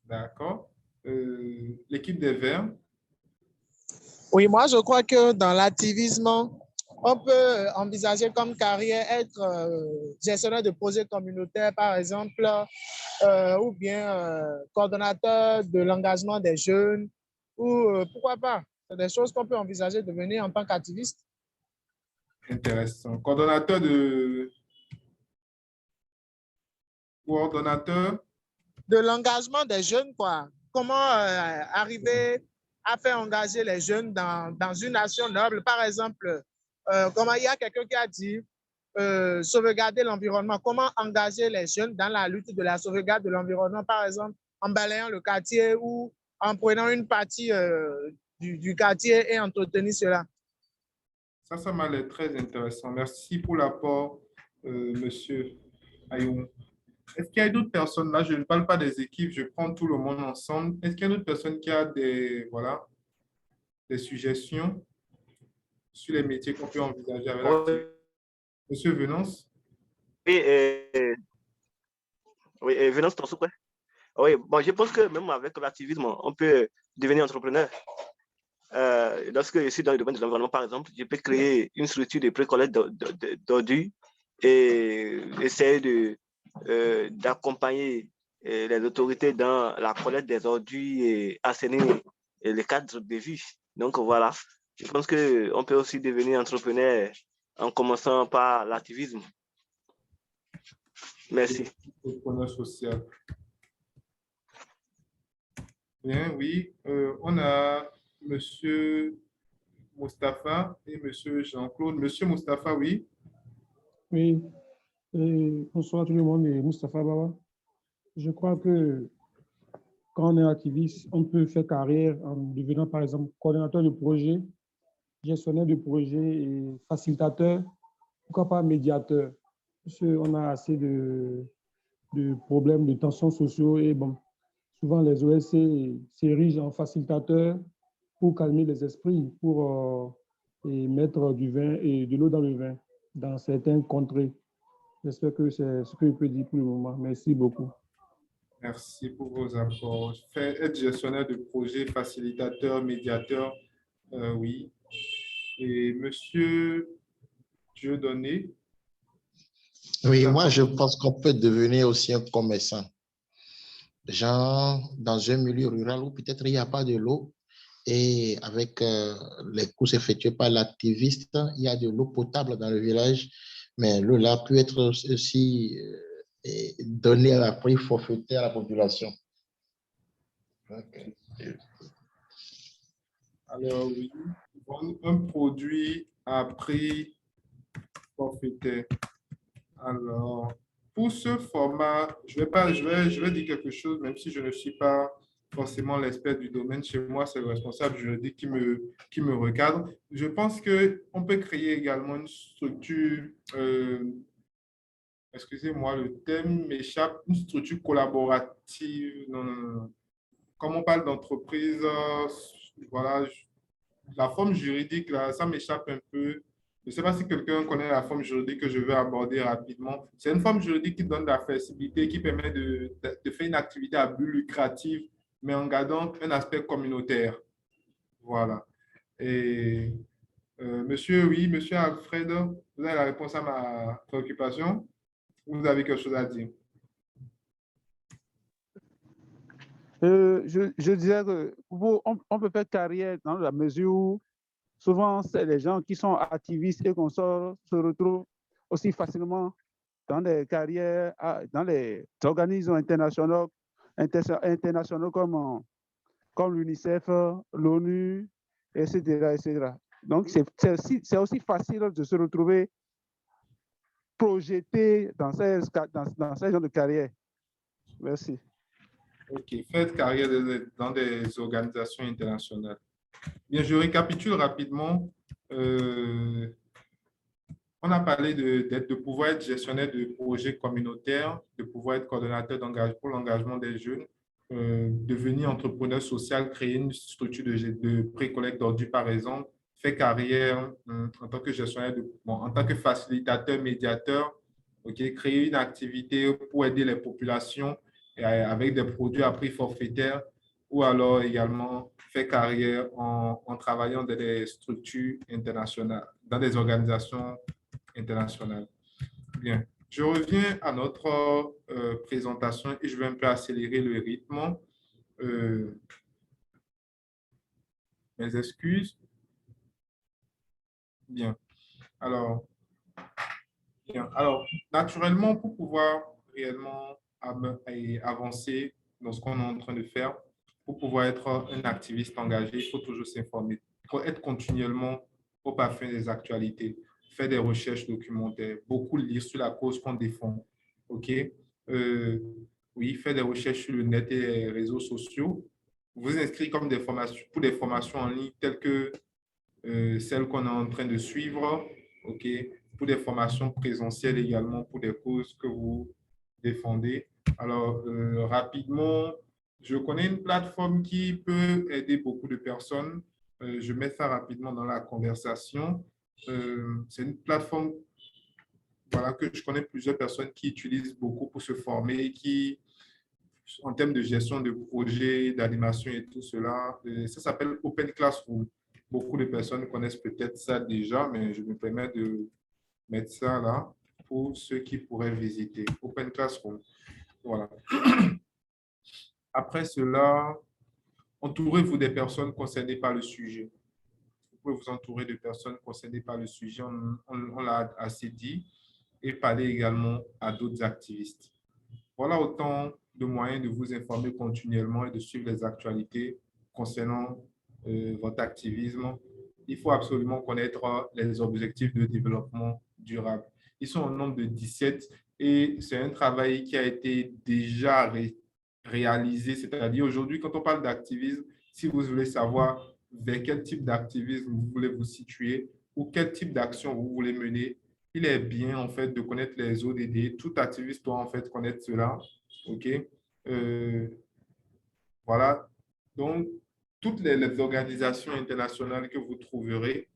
D'accord. L'équipe des Verts? Oui, moi, je crois que dans l'activisme, on peut envisager comme carrière être gestionnaire de projets communautaires, par exemple, ou bien coordonnateur de l'engagement des jeunes, ou pourquoi pas. C'est des choses qu'on peut envisager de devenir en tant qu'activiste. Intéressant. Coordonnateur de l'engagement des jeunes, quoi. Comment arriver à faire engager les jeunes dans une action noble. Par exemple, comment il y a quelqu'un qui a dit sauvegarder l'environnement. Comment engager les jeunes dans la lutte de la sauvegarde de l'environnement, par exemple, en balayant le quartier ou en prenant une partie du quartier et entretenir cela. Ça m'a l'air très intéressant. Merci pour l'apport, monsieur Ayoun. Est-ce qu'il y a d'autres personnes là? Je ne parle pas des équipes, je prends tout le monde ensemble. Est-ce qu'il y a d'autres personnes qui a des suggestions sur les métiers qu'on peut envisager avec l'activité? Monsieur Venance? Oui, Venance, ton souper. Oui, bon, je pense que même avec l'activisme, on peut devenir entrepreneur. Lorsque je suis dans le domaine de l'environnement, par exemple, je peux créer une structure de pré-collecte d'ordures et essayer d'accompagner les autorités dans la collecte des ordures et assainir les cadres de vie. Donc voilà, je pense qu'on peut aussi devenir entrepreneur en commençant par l'activisme. Merci. Entrepreneur social. Bien, oui. On a monsieur Mustapha et monsieur Jean-Claude. Monsieur Mustapha, oui. Oui, bonsoir tout le monde, et Mustapha Baba. Je crois que quand on est activiste, on peut faire carrière en devenant par exemple coordonnateur de projet, gestionnaire de projet et facilitateur, pourquoi pas médiateur. Parce qu'on a assez de problèmes, de tensions sociaux et bon, souvent les OSC s'érigent en facilitateurs pour calmer les esprits, pour et mettre du vin et de l'eau dans le vin dans certaines contrées. J'espère que c'est ce que je peux dire pour le moment. Merci beaucoup. Merci pour vos apports. Être gestionnaire de projet, facilitateur, médiateur, oui. Et monsieur Dieudonné? Oui, moi, je pense qu'on peut devenir aussi un commerçant. Genre, dans un milieu rural où peut-être il n'y a pas de l'eau et avec les courses effectuées par l'activiste, il y a de l'eau potable dans le village, mais l'eau là peut être aussi donnée à prix forfaitaire à la population. Okay. Alors, oui, un produit à prix forfaitaire. Alors, pour ce format, je vais dire quelque chose, même si je ne suis pas forcément l'expert du domaine. Chez moi, c'est le responsable juridique qui me recadre. Je pense qu'on peut créer également une structure, excusez-moi, le thème m'échappe, une structure collaborative. Non. Comme on parle d'entreprise, voilà, la forme juridique, là, ça m'échappe un peu. Je ne sais pas si quelqu'un connaît la forme juridique que je vais aborder rapidement. C'est une forme juridique qui donne de la flexibilité, qui permet de faire une activité à but lucratif, mais en gardant un aspect communautaire. Voilà. Et monsieur Alfred, vous avez la réponse à ma préoccupation? Vous avez quelque chose à dire? Je disais que on peut faire carrière dans la mesure où souvent, c'est les gens qui sont activistes et qu'on se retrouve aussi facilement dans des carrières, dans les organismes internationaux comme l'UNICEF, l'ONU, etc., etc. Donc, c'est aussi facile de se retrouver projeté dans ces genres de carrière. Merci. OK, faites carrière dans des organisations internationales. Bien, je récapitule rapidement. On a parlé de pouvoir être gestionnaire de projets communautaires, de pouvoir être coordonnateur pour l'engagement des jeunes, devenir entrepreneur social, créer une structure de pré-collecte d'ordures, par exemple, faire carrière en tant que gestionnaire, en tant que facilitateur, médiateur, okay, créer une activité pour aider les populations avec des produits à prix forfaitaire, ou alors également faire carrière en travaillant dans des structures internationales, dans des organisations internationales. Bien, je reviens à notre présentation et je vais un peu accélérer le rythme. Mes excuses. Bien. Alors, naturellement, pour pouvoir réellement avancer dans ce qu'on est en train de faire, pour pouvoir être un activiste engagé, il faut toujours s'informer. Il faut être continuellement au parfum des actualités, faire des recherches documentaires, beaucoup lire sur la cause qu'on défend. OK? Oui, faire des recherches sur le net et les réseaux sociaux. Vous inscrire comme pour des formations en ligne telles que celles qu'on est en train de suivre. OK? Pour des formations présentielles également, pour des causes que vous défendez. Alors, rapidement, je connais une plateforme qui peut aider beaucoup de personnes. Je mets ça rapidement dans la conversation. C'est une plateforme que je connais plusieurs personnes qui utilisent beaucoup pour se former, qui, en termes de gestion de projets, d'animation et tout cela, ça s'appelle Open Classroom. Beaucoup de personnes connaissent peut-être ça déjà, mais je me permets de mettre ça là pour ceux qui pourraient visiter. Open Classroom. Voilà. Après cela, entourez-vous des personnes concernées par le sujet. Vous pouvez vous entourer de personnes concernées par le sujet, on l'a assez dit, et parler également à d'autres activistes. Voilà autant de moyens de vous informer continuellement et de suivre les actualités concernant votre activisme. Il faut absolument connaître les objectifs de développement durable. Ils sont au nombre de 17 et c'est un travail qui a été déjà réalisé. C'est-à-dire aujourd'hui, quand on parle d'activisme, si vous voulez savoir vers quel type d'activisme vous voulez vous situer ou quel type d'action vous voulez mener, il est bien en fait de connaître les ODD. Tout activiste doit en fait connaître cela. OK? Voilà. Donc, toutes les organisations internationales que vous trouverez,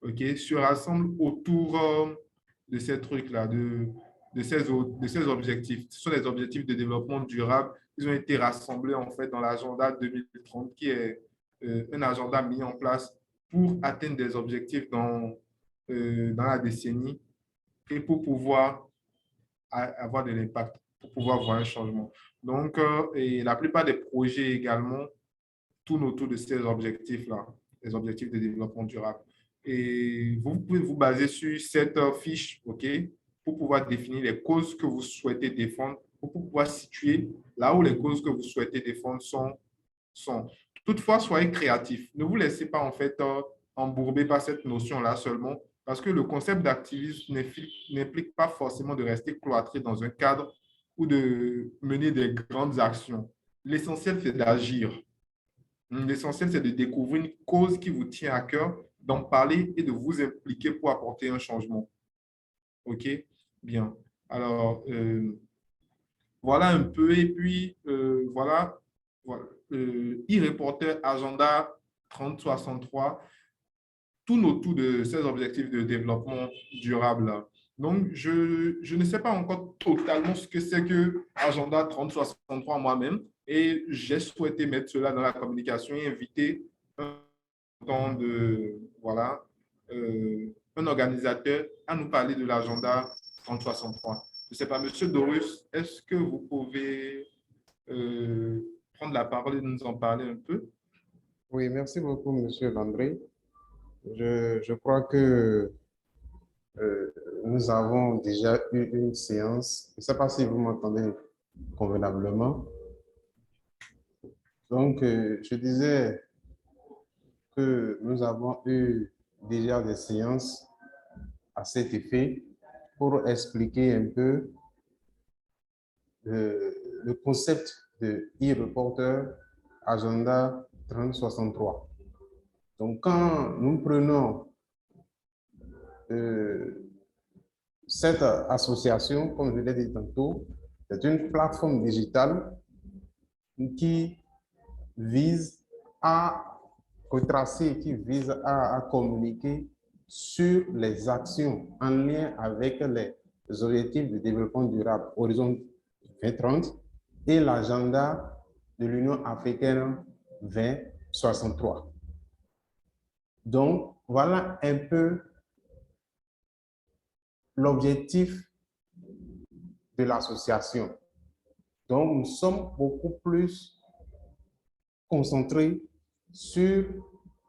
OK, se rassemblent autour de ces trucs-là, de ces objectifs. Ce sont les objectifs de développement durable. Ils ont été rassemblés en fait dans l'agenda 2030, qui est un agenda mis en place pour atteindre des objectifs dans la décennie et pour pouvoir avoir de l'impact, pour pouvoir voir un changement. Donc, et la plupart des projets également tournent autour de ces objectifs-là, les objectifs de développement durable. Et vous pouvez vous baser sur cette fiche, OK, pour pouvoir définir les causes que vous souhaitez défendre, pour pouvoir situer là où les causes que vous souhaitez défendre sont. Toutefois, soyez créatifs. Ne vous laissez pas en fait embourber par cette notion-là seulement, parce que le concept d'activisme n'implique pas forcément de rester cloîtré dans un cadre ou de mener des grandes actions. L'essentiel, c'est d'agir. L'essentiel, c'est de découvrir une cause qui vous tient à cœur, d'en parler et de vous impliquer pour apporter un changement. OK? Bien. Alors, voilà un peu. Et puis, voilà. e-Reporter Agenda 3063 tourne autour de ces objectifs de développement durable. Donc, je ne sais pas encore totalement ce que c'est que Agenda 3063 moi-même, et j'ai souhaité mettre cela dans la communication et inviter un organisateur à nous parler de l'agenda 3063. Je ne sais pas, Monsieur Dorus, est-ce que vous pouvez prendre la parole et nous en parler un peu? Oui, merci beaucoup, Monsieur Landry. Je crois que nous avons déjà eu une séance. Je ne sais pas si vous m'entendez convenablement. Donc, je disais que nous avons eu déjà des séances à cet effet pour expliquer un peu le concept de e-reporter Agenda 3063. Donc, quand nous prenons cette association, comme je l'ai dit tantôt, c'est une plateforme digitale qui vise à retracer, qui vise à communiquer sur les actions en lien avec les objectifs de développement durable Horizon 2030 et l'agenda de l'Union africaine 2063. Donc, voilà un peu l'objectif de l'association. Donc, nous sommes beaucoup plus concentrés sur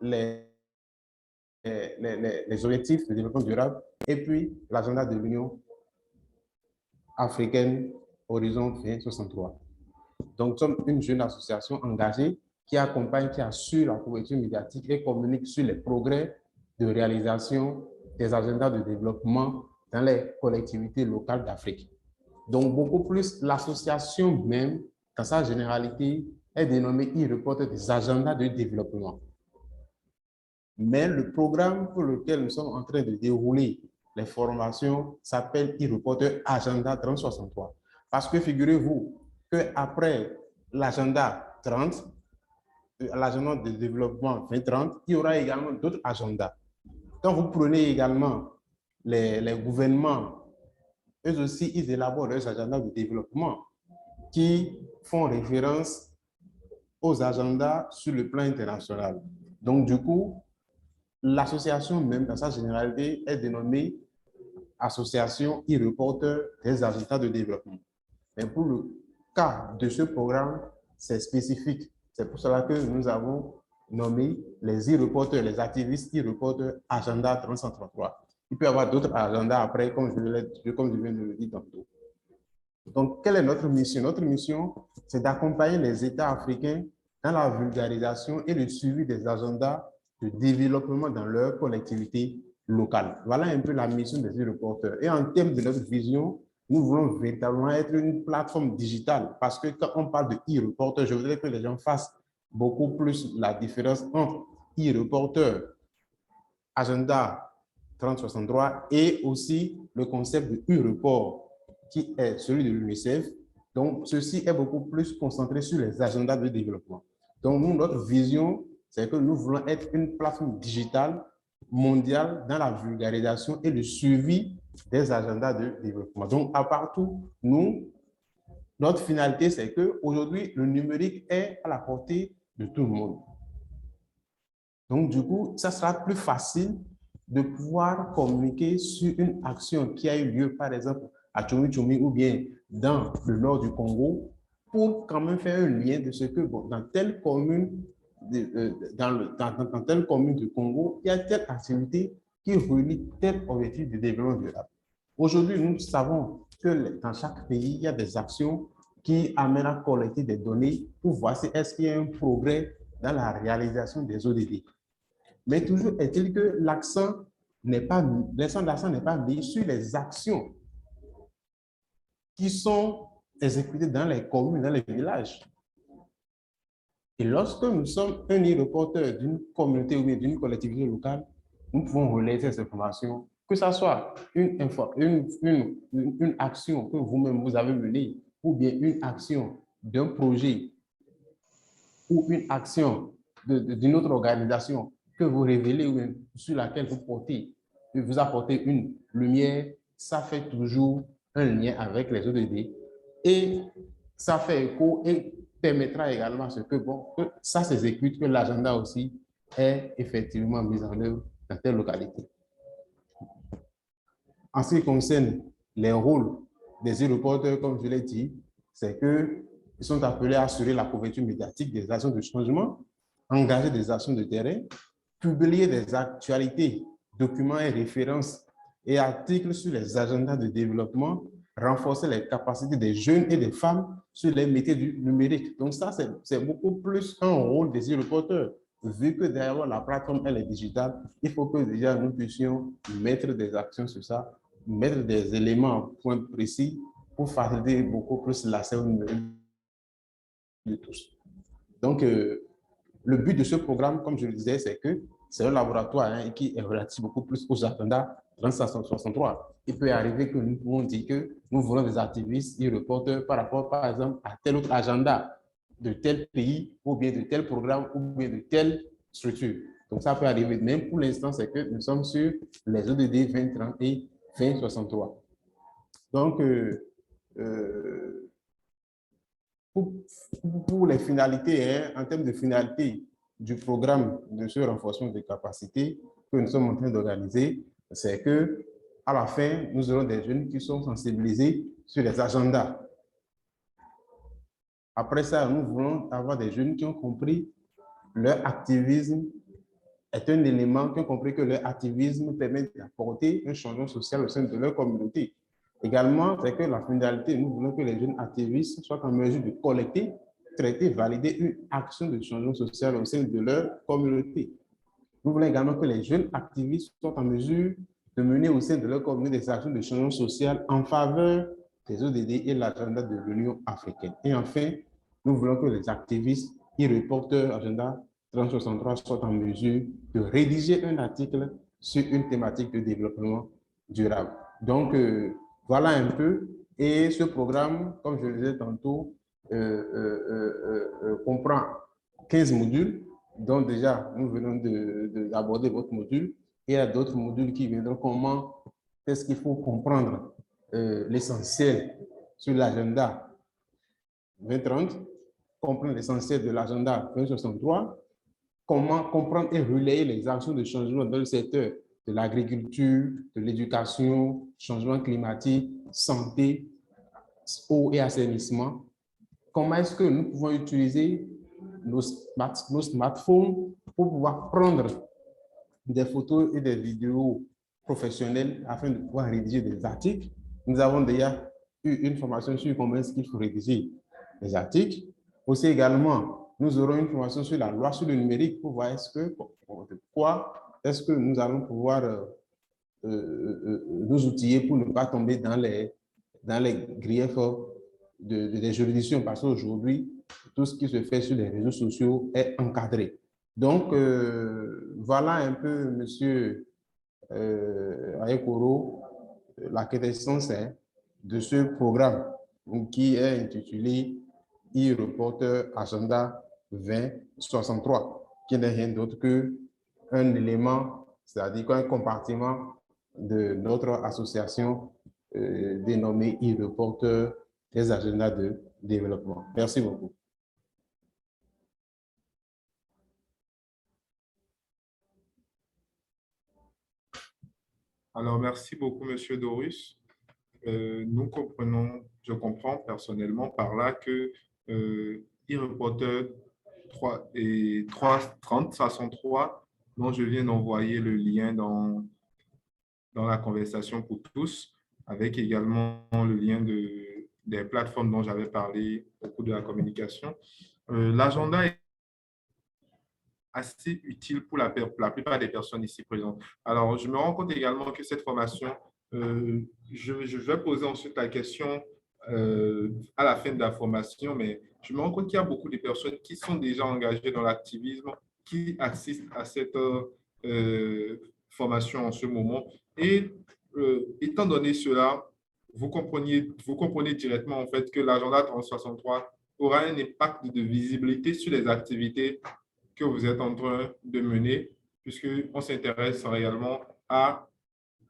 les objectifs de développement durable et puis l'agenda de l'Union africaine Horizon 2063. Donc, nous sommes une jeune association engagée qui accompagne, qui assure la couverture médiatique et communique sur les progrès de réalisation des agendas de développement dans les collectivités locales d'Afrique. Donc, beaucoup plus, l'association même, dans sa généralité, est dénommée e-reporter des agendas de développement. Mais le programme pour lequel nous sommes en train de dérouler les formations s'appelle e-reporter Agenda 3063. Parce que figurez-vous qu'après l'agenda 30, l'agenda de développement 2030, il y aura également d'autres agendas. Quand vous prenez également les gouvernements, eux aussi, ils élaborent leurs agendas de développement qui font référence aux agendas sur le plan international. Donc, du coup, l'association même, dans sa généralité, est dénommée Association e-reporter des agendas de développement. Mais pour le cas de ce programme, c'est spécifique. C'est pour cela que nous avons nommé les e-reporters, les activistes e-reporters Agenda 3063. Il peut y avoir d'autres agendas après, comme je viens de le dire tantôt. Donc, quelle est notre mission? Notre mission, c'est d'accompagner les États africains dans la vulgarisation et le suivi des agendas de développement dans leurs collectivités locales. Voilà un peu la mission des e-reporters. Et en termes de notre vision, nous voulons véritablement être une plateforme digitale parce que quand on parle de e-reporter, je voudrais que les gens fassent beaucoup plus la différence entre e-reporter, agenda 3063 et aussi le concept de e-report qui est celui de l'UNICEF. Donc, ceci est beaucoup plus concentré sur les agendas de développement. Donc, nous, notre vision, c'est que nous voulons être une plateforme digitale mondiale dans la vulgarisation et le suivi des agendas de développement. Donc, à partout, notre finalité, c'est qu'aujourd'hui, le numérique est à la portée de tout le monde. Donc, du coup, ça sera plus facile de pouvoir communiquer sur une action qui a eu lieu, par exemple, à Tchoumi ou bien dans le nord du Congo, pour quand même faire un lien de ce que bon, dans telle commune, dans telle commune du Congo, il y a telle activité qui relie tel objectif de développement durable. Aujourd'hui, nous savons que dans chaque pays, il y a des actions qui amènent à collecter des données pour voir si est-ce qu'il y a un progrès dans la réalisation des ODD. Mais toujours est-il que l'accent n'est pas mis sur les actions qui sont exécutées dans les communes, dans les villages. Et lorsque nous sommes un e-reporter d'une communauté ou d'une collectivité locale, nous pouvons relayer ces informations, que ce soit une action que vous-même vous avez menée, ou bien une action d'un projet, ou une action d'une autre organisation que vous révélez ou sur laquelle vous apportez une lumière, ça fait toujours un lien avec les ODD et ça fait écho et permettra également ce que, bon, que ça s'exécute, que l'agenda aussi est effectivement mis en œuvre dans telle localité. En ce qui concerne les rôles des e-reporters, comme je l'ai dit, c'est que Ils sont appelés à assurer la couverture médiatique des actions de changement, engager des actions de terrain, publier des actualités, documents et références et articles sur les agendas de développement, renforcer les capacités des jeunes et des femmes sur les métiers du numérique. Donc ça, c'est beaucoup plus un rôle des e-reporters. Vu que derrière la plateforme, elle est digitale, il faut que déjà nous puissions mettre des actions sur ça, mettre des éléments en point précis pour faciliter beaucoup plus l'accès au numérique de tous. Donc, le but de ce programme, comme je le disais, c'est que c'est un laboratoire qui est relatif beaucoup plus aux agendas 3563. Il peut arriver que nous pouvons dire que nous voulons des activistes e-reporters par rapport, par exemple, à tel autre agenda de tel pays ou bien de tel programme ou bien de telle structure. Donc, ça peut arriver. Même pour l'instant, c'est que nous sommes sur les ODD 2030 et 2063. Donc, pour les finalités, en termes de finalités du programme de ce renforcement des capacités que nous sommes en train d'organiser, c'est que à la fin, nous aurons des jeunes qui sont sensibilisés sur les agendas. Après ça, nous voulons avoir des jeunes qui ont compris leur activisme est un élément, qui ont compris que leur activisme permet d'apporter un changement social au sein de leur communauté. Également, c'est que la finalité, nous voulons que les jeunes activistes soient en mesure de collecter, traiter, valider une action de changement social au sein de leur communauté. Nous voulons également que les jeunes activistes soient en mesure de mener au sein de leur communauté des actions de changement social en faveur des ODD et l'agenda de l'Union africaine. Et enfin, nous voulons que les activistes e-reporters agenda 3063 soient en mesure de rédiger un article sur une thématique de développement durable. Donc, voilà un peu. Et ce programme, comme je le disais tantôt, comprend 15 modules, dont déjà nous venons d'aborder votre module. Et il y a d'autres modules qui viendront. Comment est-ce qu'il faut comprendre l'essentiel sur l'agenda 2030, comprendre l'essentiel de l'agenda 2063, comment comprendre et relayer les actions de changement dans le secteur de l'agriculture, de l'éducation, changement climatique, santé, eau et assainissement. Comment est-ce que nous pouvons utiliser nos smartphones pour pouvoir prendre des photos et des vidéos professionnelles afin de pouvoir rédiger des articles. Nous avons déjà eu une formation sur comment est-ce qu'il faut rédiger les articles. Aussi également, nous aurons une formation sur la loi sur le numérique pour voir est-ce que nous allons pouvoir nous outiller pour ne pas tomber dans les griefs des juridictions, parce qu'aujourd'hui, tout ce qui se fait sur les réseaux sociaux est encadré. Donc, voilà un peu, monsieur Ayekoro, la quintessence de ce programme qui est intitulé e-Reporter Agenda 2063, qui n'est rien d'autre qu'un élément, c'est-à-dire un compartiment de notre association dénommée e-Reporter des agendas de développement. Merci beaucoup. Alors, merci beaucoup, Monsieur Dorus. Nous comprenons, je comprends personnellement par là que e-Reporter 330, dont je viens d'envoyer le lien dans la conversation pour tous, avec également le lien des plateformes dont j'avais parlé au cours de la communication. L'agenda est assez utile pour la plupart des personnes ici présentes. Alors, je me rends compte également que cette formation, je vais poser ensuite la question à la fin de la formation, mais je me rends compte qu'il y a beaucoup de personnes qui sont déjà engagées dans l'activisme, qui assistent à cette formation en ce moment. Et étant donné cela, vous comprenez directement en fait que l'agenda 3063 aura un impact de visibilité sur les activités que vous êtes en train de mener, puisqu'on s'intéresse réellement à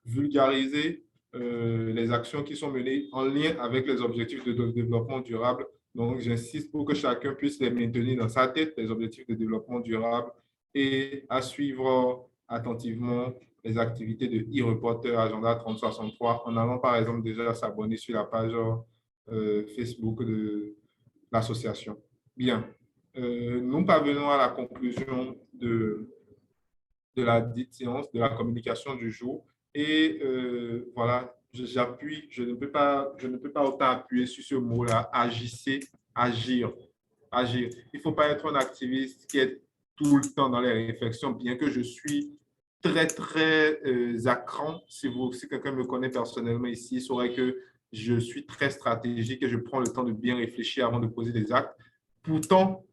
vulgariser les actions qui sont menées en lien avec les objectifs de développement durable. Donc, j'insiste pour que chacun puisse les maintenir dans sa tête, les objectifs de développement durable, et à suivre attentivement les activités de e-Reporter Agenda 3063 en allant, par exemple, déjà s'abonner sur la page Facebook de l'association. Bien, nous parvenons à la conclusion de la dite séance, de la communication du jour. Et voilà, j'appuie, je ne peux pas autant appuyer sur ce mot-là, agissez, agir. Agir. Il ne faut pas être un activiste qui est tout le temps dans les réflexions, bien que je suis très, très à cran. Si quelqu'un me connaît personnellement ici, il saurait que je suis très stratégique et je prends le temps de bien réfléchir avant de poser des actes. Pourtant,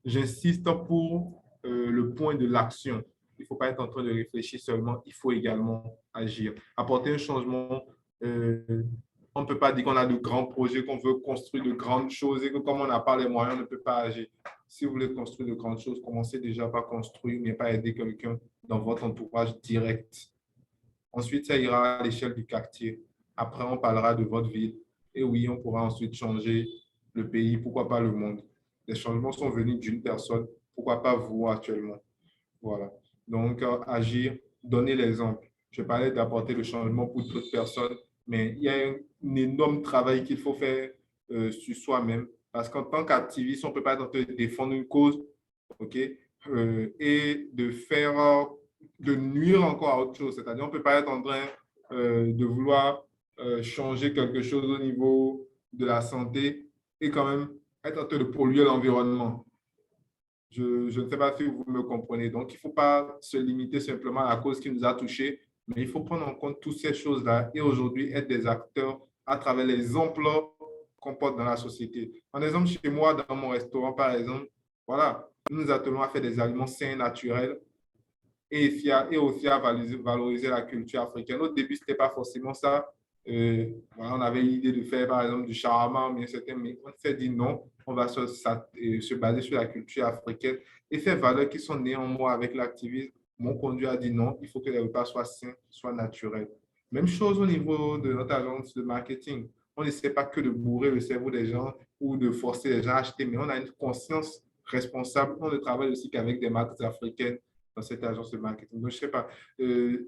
j'insiste pour le point de l'action. Il ne faut pas être en train de réfléchir seulement, il faut également agir. Apporter un changement, on ne peut pas dire qu'on a de grands projets, qu'on veut construire de grandes choses et que comme on n'a pas les moyens, on ne peut pas agir. Si vous voulez construire de grandes choses, commencez déjà par construire, mais pas aider quelqu'un dans votre entourage direct. Ensuite, ça ira à l'échelle du quartier. Après, on parlera de votre ville. Et oui, on pourra ensuite changer le pays, pourquoi pas le monde. Les changements sont venus d'une personne, pourquoi pas vous actuellement. Voilà. Donc, agir, donner l'exemple. Je parlais d'apporter le changement pour d'autres personnes, mais il y a un énorme travail qu'il faut faire sur soi-même. Parce qu'en tant qu'activiste, on ne peut pas être en train de défendre une cause, OK, et de nuire encore à autre chose. C'est-à-dire, on ne peut pas être en train de vouloir changer quelque chose au niveau de la santé et quand même être en train de polluer l'environnement. Je ne sais pas si vous me comprenez. Donc, il ne faut pas se limiter simplement à la cause qui nous a touchés, mais il faut prendre en compte toutes ces choses-là et aujourd'hui être des acteurs à travers les emplois qu'on porte dans la société. En exemple, chez moi, dans mon restaurant, par exemple, voilà, nous nous attelons à faire des aliments sains et naturels et aussi à valoriser la culture africaine. Au début, ce n'était pas forcément ça. Voilà, on avait l'idée de faire, par exemple, du shawarma, mais on s'est dit non, on va se baser sur la culture africaine. Et ces valeurs qui sont nées en moi avec l'activisme m'ont conduit à dire non, il faut que les repas soient sains, soient naturels. Même chose au niveau de notre agence de marketing. On n'essaie pas que de bourrer le cerveau des gens ou de forcer les gens à acheter, mais on a une conscience responsable. On ne travaille aussi qu'avec des marques africaines dans cette agence de marketing. Donc, je ne sais pas,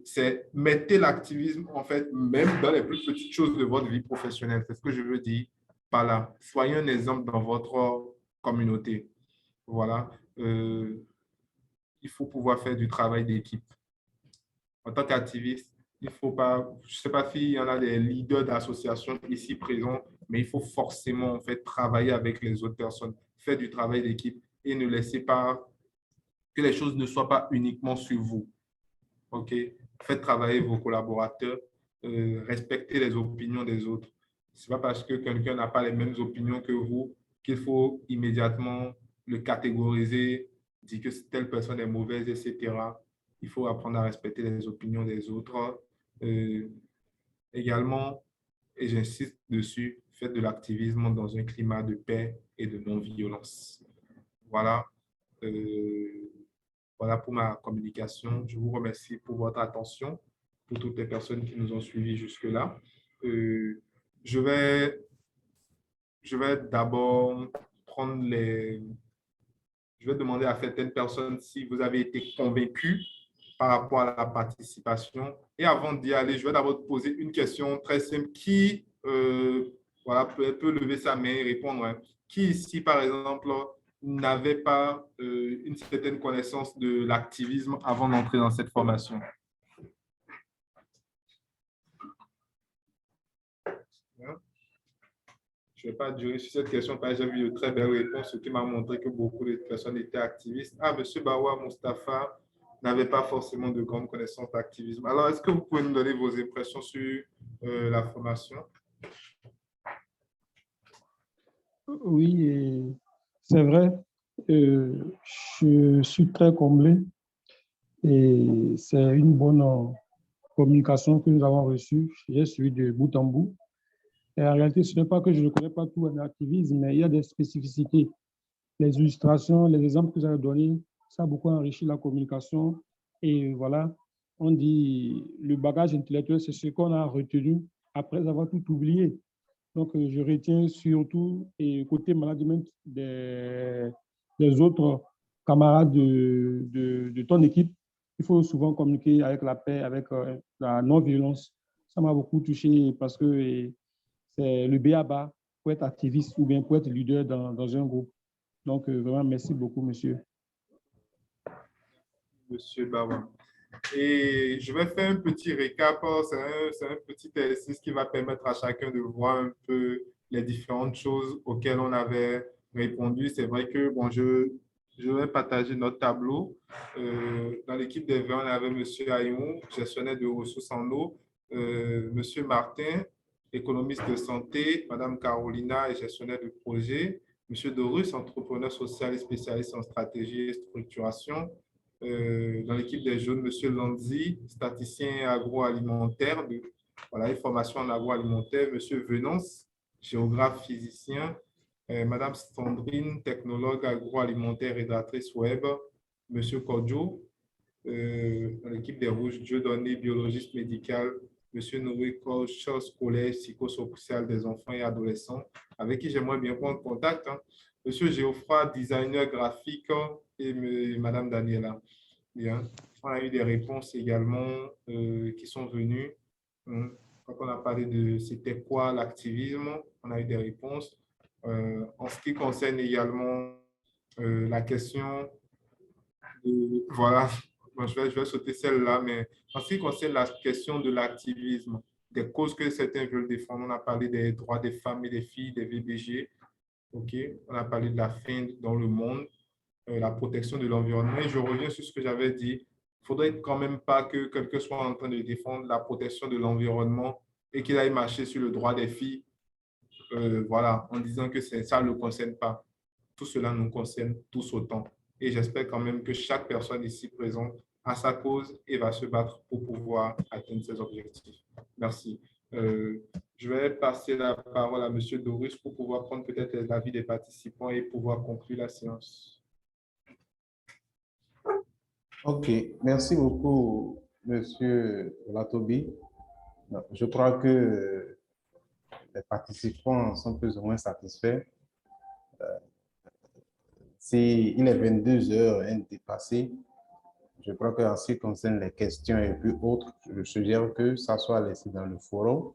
c'est mettez l'activisme, en fait, même dans les plus petites choses de votre vie professionnelle. C'est ce que je veux dire par là. Soyez un exemple dans votre communauté. Voilà. Il faut pouvoir faire du travail d'équipe. En tant qu'activiste, il ne faut pas, je ne sais pas s'il y en a des leaders d'associations ici présents, mais il faut forcément, en fait, travailler avec les autres personnes, faire du travail d'équipe et ne laissez pas que les choses ne soient pas uniquement sur vous. OK? Faites travailler vos collaborateurs, respectez les opinions des autres. Ce n'est pas parce que quelqu'un n'a pas les mêmes opinions que vous qu'il faut immédiatement le catégoriser, dire que telle personne est mauvaise, etc. Il faut apprendre à respecter les opinions des autres. Également, et j'insiste dessus, faites de l'activisme dans un climat de paix et de non-violence. Voilà. Voilà pour ma communication. Je vous remercie pour votre attention, pour toutes les personnes qui nous ont suivis jusque-là. Je vais d'abord prendre je vais demander à certaines personnes si vous avez été convaincus par rapport à la participation. Et avant d'y aller, je vais d'abord poser une question très simple. Qui voilà, peut lever sa main et répondre? Hein. Qui ici, par exemple, n'avait pas une certaine connaissance de l'activisme avant d'entrer dans cette formation? Je ne vais pas durer sur cette question parce que j'ai vu de très belles réponses, ce qui m'a montré que beaucoup de personnes étaient activistes. Ah, M. Bawa Moustapha n'avait pas forcément de grandes connaissances d'activisme. Alors, est-ce que vous pouvez nous donner vos impressions sur la formation? Oui, c'est vrai. Je suis très comblé et c'est une bonne communication que nous avons reçue. J'ai suivi de bout en bout. Et en réalité, ce n'est pas que je ne connais pas tout en activisme, mais il y a des spécificités. Les illustrations, les exemples que vous avez donnés, ça a beaucoup enrichi la communication. Et voilà, on dit le bagage intellectuel, c'est ce qu'on a retenu après avoir tout oublié. Donc, je retiens surtout, et côté management des autres camarades de ton équipe, il faut souvent communiquer avec la paix, avec la non-violence. Ça m'a beaucoup touché parce que c'est le b.a.-ba pour être activiste ou bien pour être leader dans un groupe. Donc, vraiment, merci beaucoup, monsieur. Monsieur Bawa. Et je vais faire un petit récap. C'est un petit exercice qui va permettre à chacun de voir un peu les différentes choses auxquelles on avait répondu. C'est vrai que, bon, je vais partager notre tableau. Dans l'équipe des Verts, on avait M. Ayoun, gestionnaire de ressources en eau, M. Martin, économiste de santé, Mme Carolina, gestionnaire de projet, M. Dorus, entrepreneur social et spécialiste en stratégie et structuration. Dans l'équipe des jeunes, M. Lanzi, statisticien agroalimentaire, voilà, formation en agroalimentaire, M. Venance, géographe physicien, Mme Sandrine, technologue agroalimentaire, rédactrice web, M. Kodjo, dans l'équipe des rouges, Dieudonné, biologiste médical, M. Noé, coach scolaire, psychosocial des enfants et adolescents, avec qui j'aimerais bien prendre contact. M. Geoffroy, designer graphique, et Mme Daniela. Bien. On a eu des réponses également qui sont venues. Quand on a parlé de c'était quoi l'activisme, on a eu des réponses. En ce qui concerne également la question de, voilà, bon, je vais sauter celle-là, mais en ce qui concerne la question de l'activisme, des causes que certains veulent défendre, on a parlé des droits des femmes et des filles, des VBG, ok, on a parlé de la faim dans le monde, la protection de l'environnement. Et je reviens sur ce que j'avais dit. Il ne faudrait quand même pas que quelqu'un soit en train de défendre la protection de l'environnement et qu'il aille marcher sur le droit des filles, voilà, en disant que ça ne le concerne pas. Tout cela nous concerne tous autant. Et j'espère quand même que chaque personne ici présente a sa cause et va se battre pour pouvoir atteindre ses objectifs. Merci. Je vais passer la parole à M. Dorus pour pouvoir prendre peut-être l'avis des participants et pouvoir conclure la séance. OK, merci beaucoup, Monsieur Latobi. Je crois que les participants sont plus ou moins satisfaits. Il est 22 heures dépassé. Je crois qu'en ce qui concerne les questions et puis autres, je suggère que ça soit laissé dans le forum.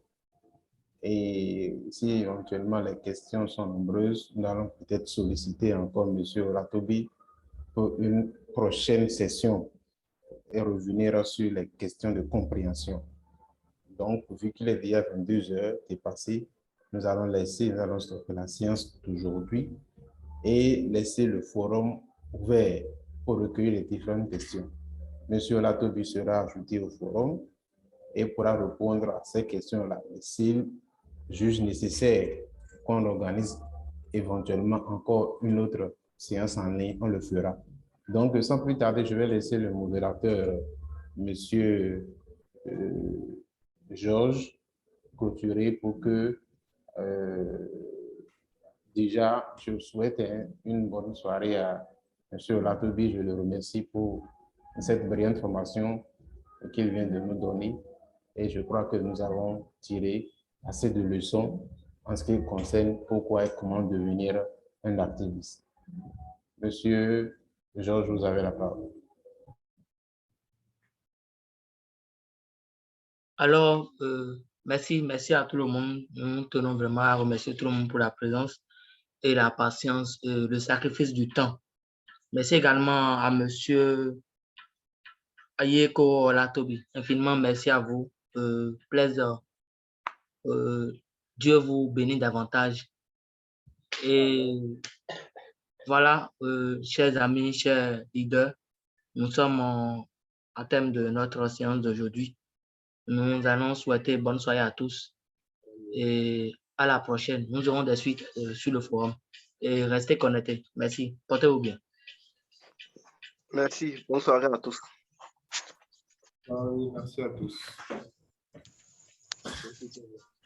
Et si éventuellement les questions sont nombreuses, nous allons peut-être solliciter encore M. Latobi pour une prochaine session et revenir sur les questions de compréhension. Donc, vu qu'il est déjà 22 heures dépassé, nous allons stopper la séance d'aujourd'hui et laisser le forum ouvert pour recueillir les différentes questions. Monsieur Latobi sera ajouté au forum et pourra répondre à ces questions-là. S'il juge nécessaire qu'on organise éventuellement encore une autre séance en ligne, on le fera. Donc, sans plus tarder, je vais laisser le modérateur, Monsieur Georges, clôturer pour que déjà, je souhaite une bonne soirée à M. Latobi. Je le remercie pour cette brillante formation qu'il vient de nous donner. Et je crois que nous avons tiré assez de leçons en ce qui concerne pourquoi et comment devenir un activiste. Monsieur Georges, vous avez la parole. Alors, merci à tout le monde. Nous tenons vraiment à remercier tout le monde pour la présence et la patience, le sacrifice du temps. Merci également à monsieur Ayeko Latobi. Infiniment merci à vous. Plaisir. Dieu vous bénisse davantage. Et voilà, chers amis, chers leaders, nous sommes en terme de notre séance d'aujourd'hui. Nous allons souhaiter bonne soirée à tous et à la prochaine. Nous aurons des suites sur le forum. Et restez connectés. Merci. Portez-vous bien. Merci. Bonne soirée à tous. Merci à tous.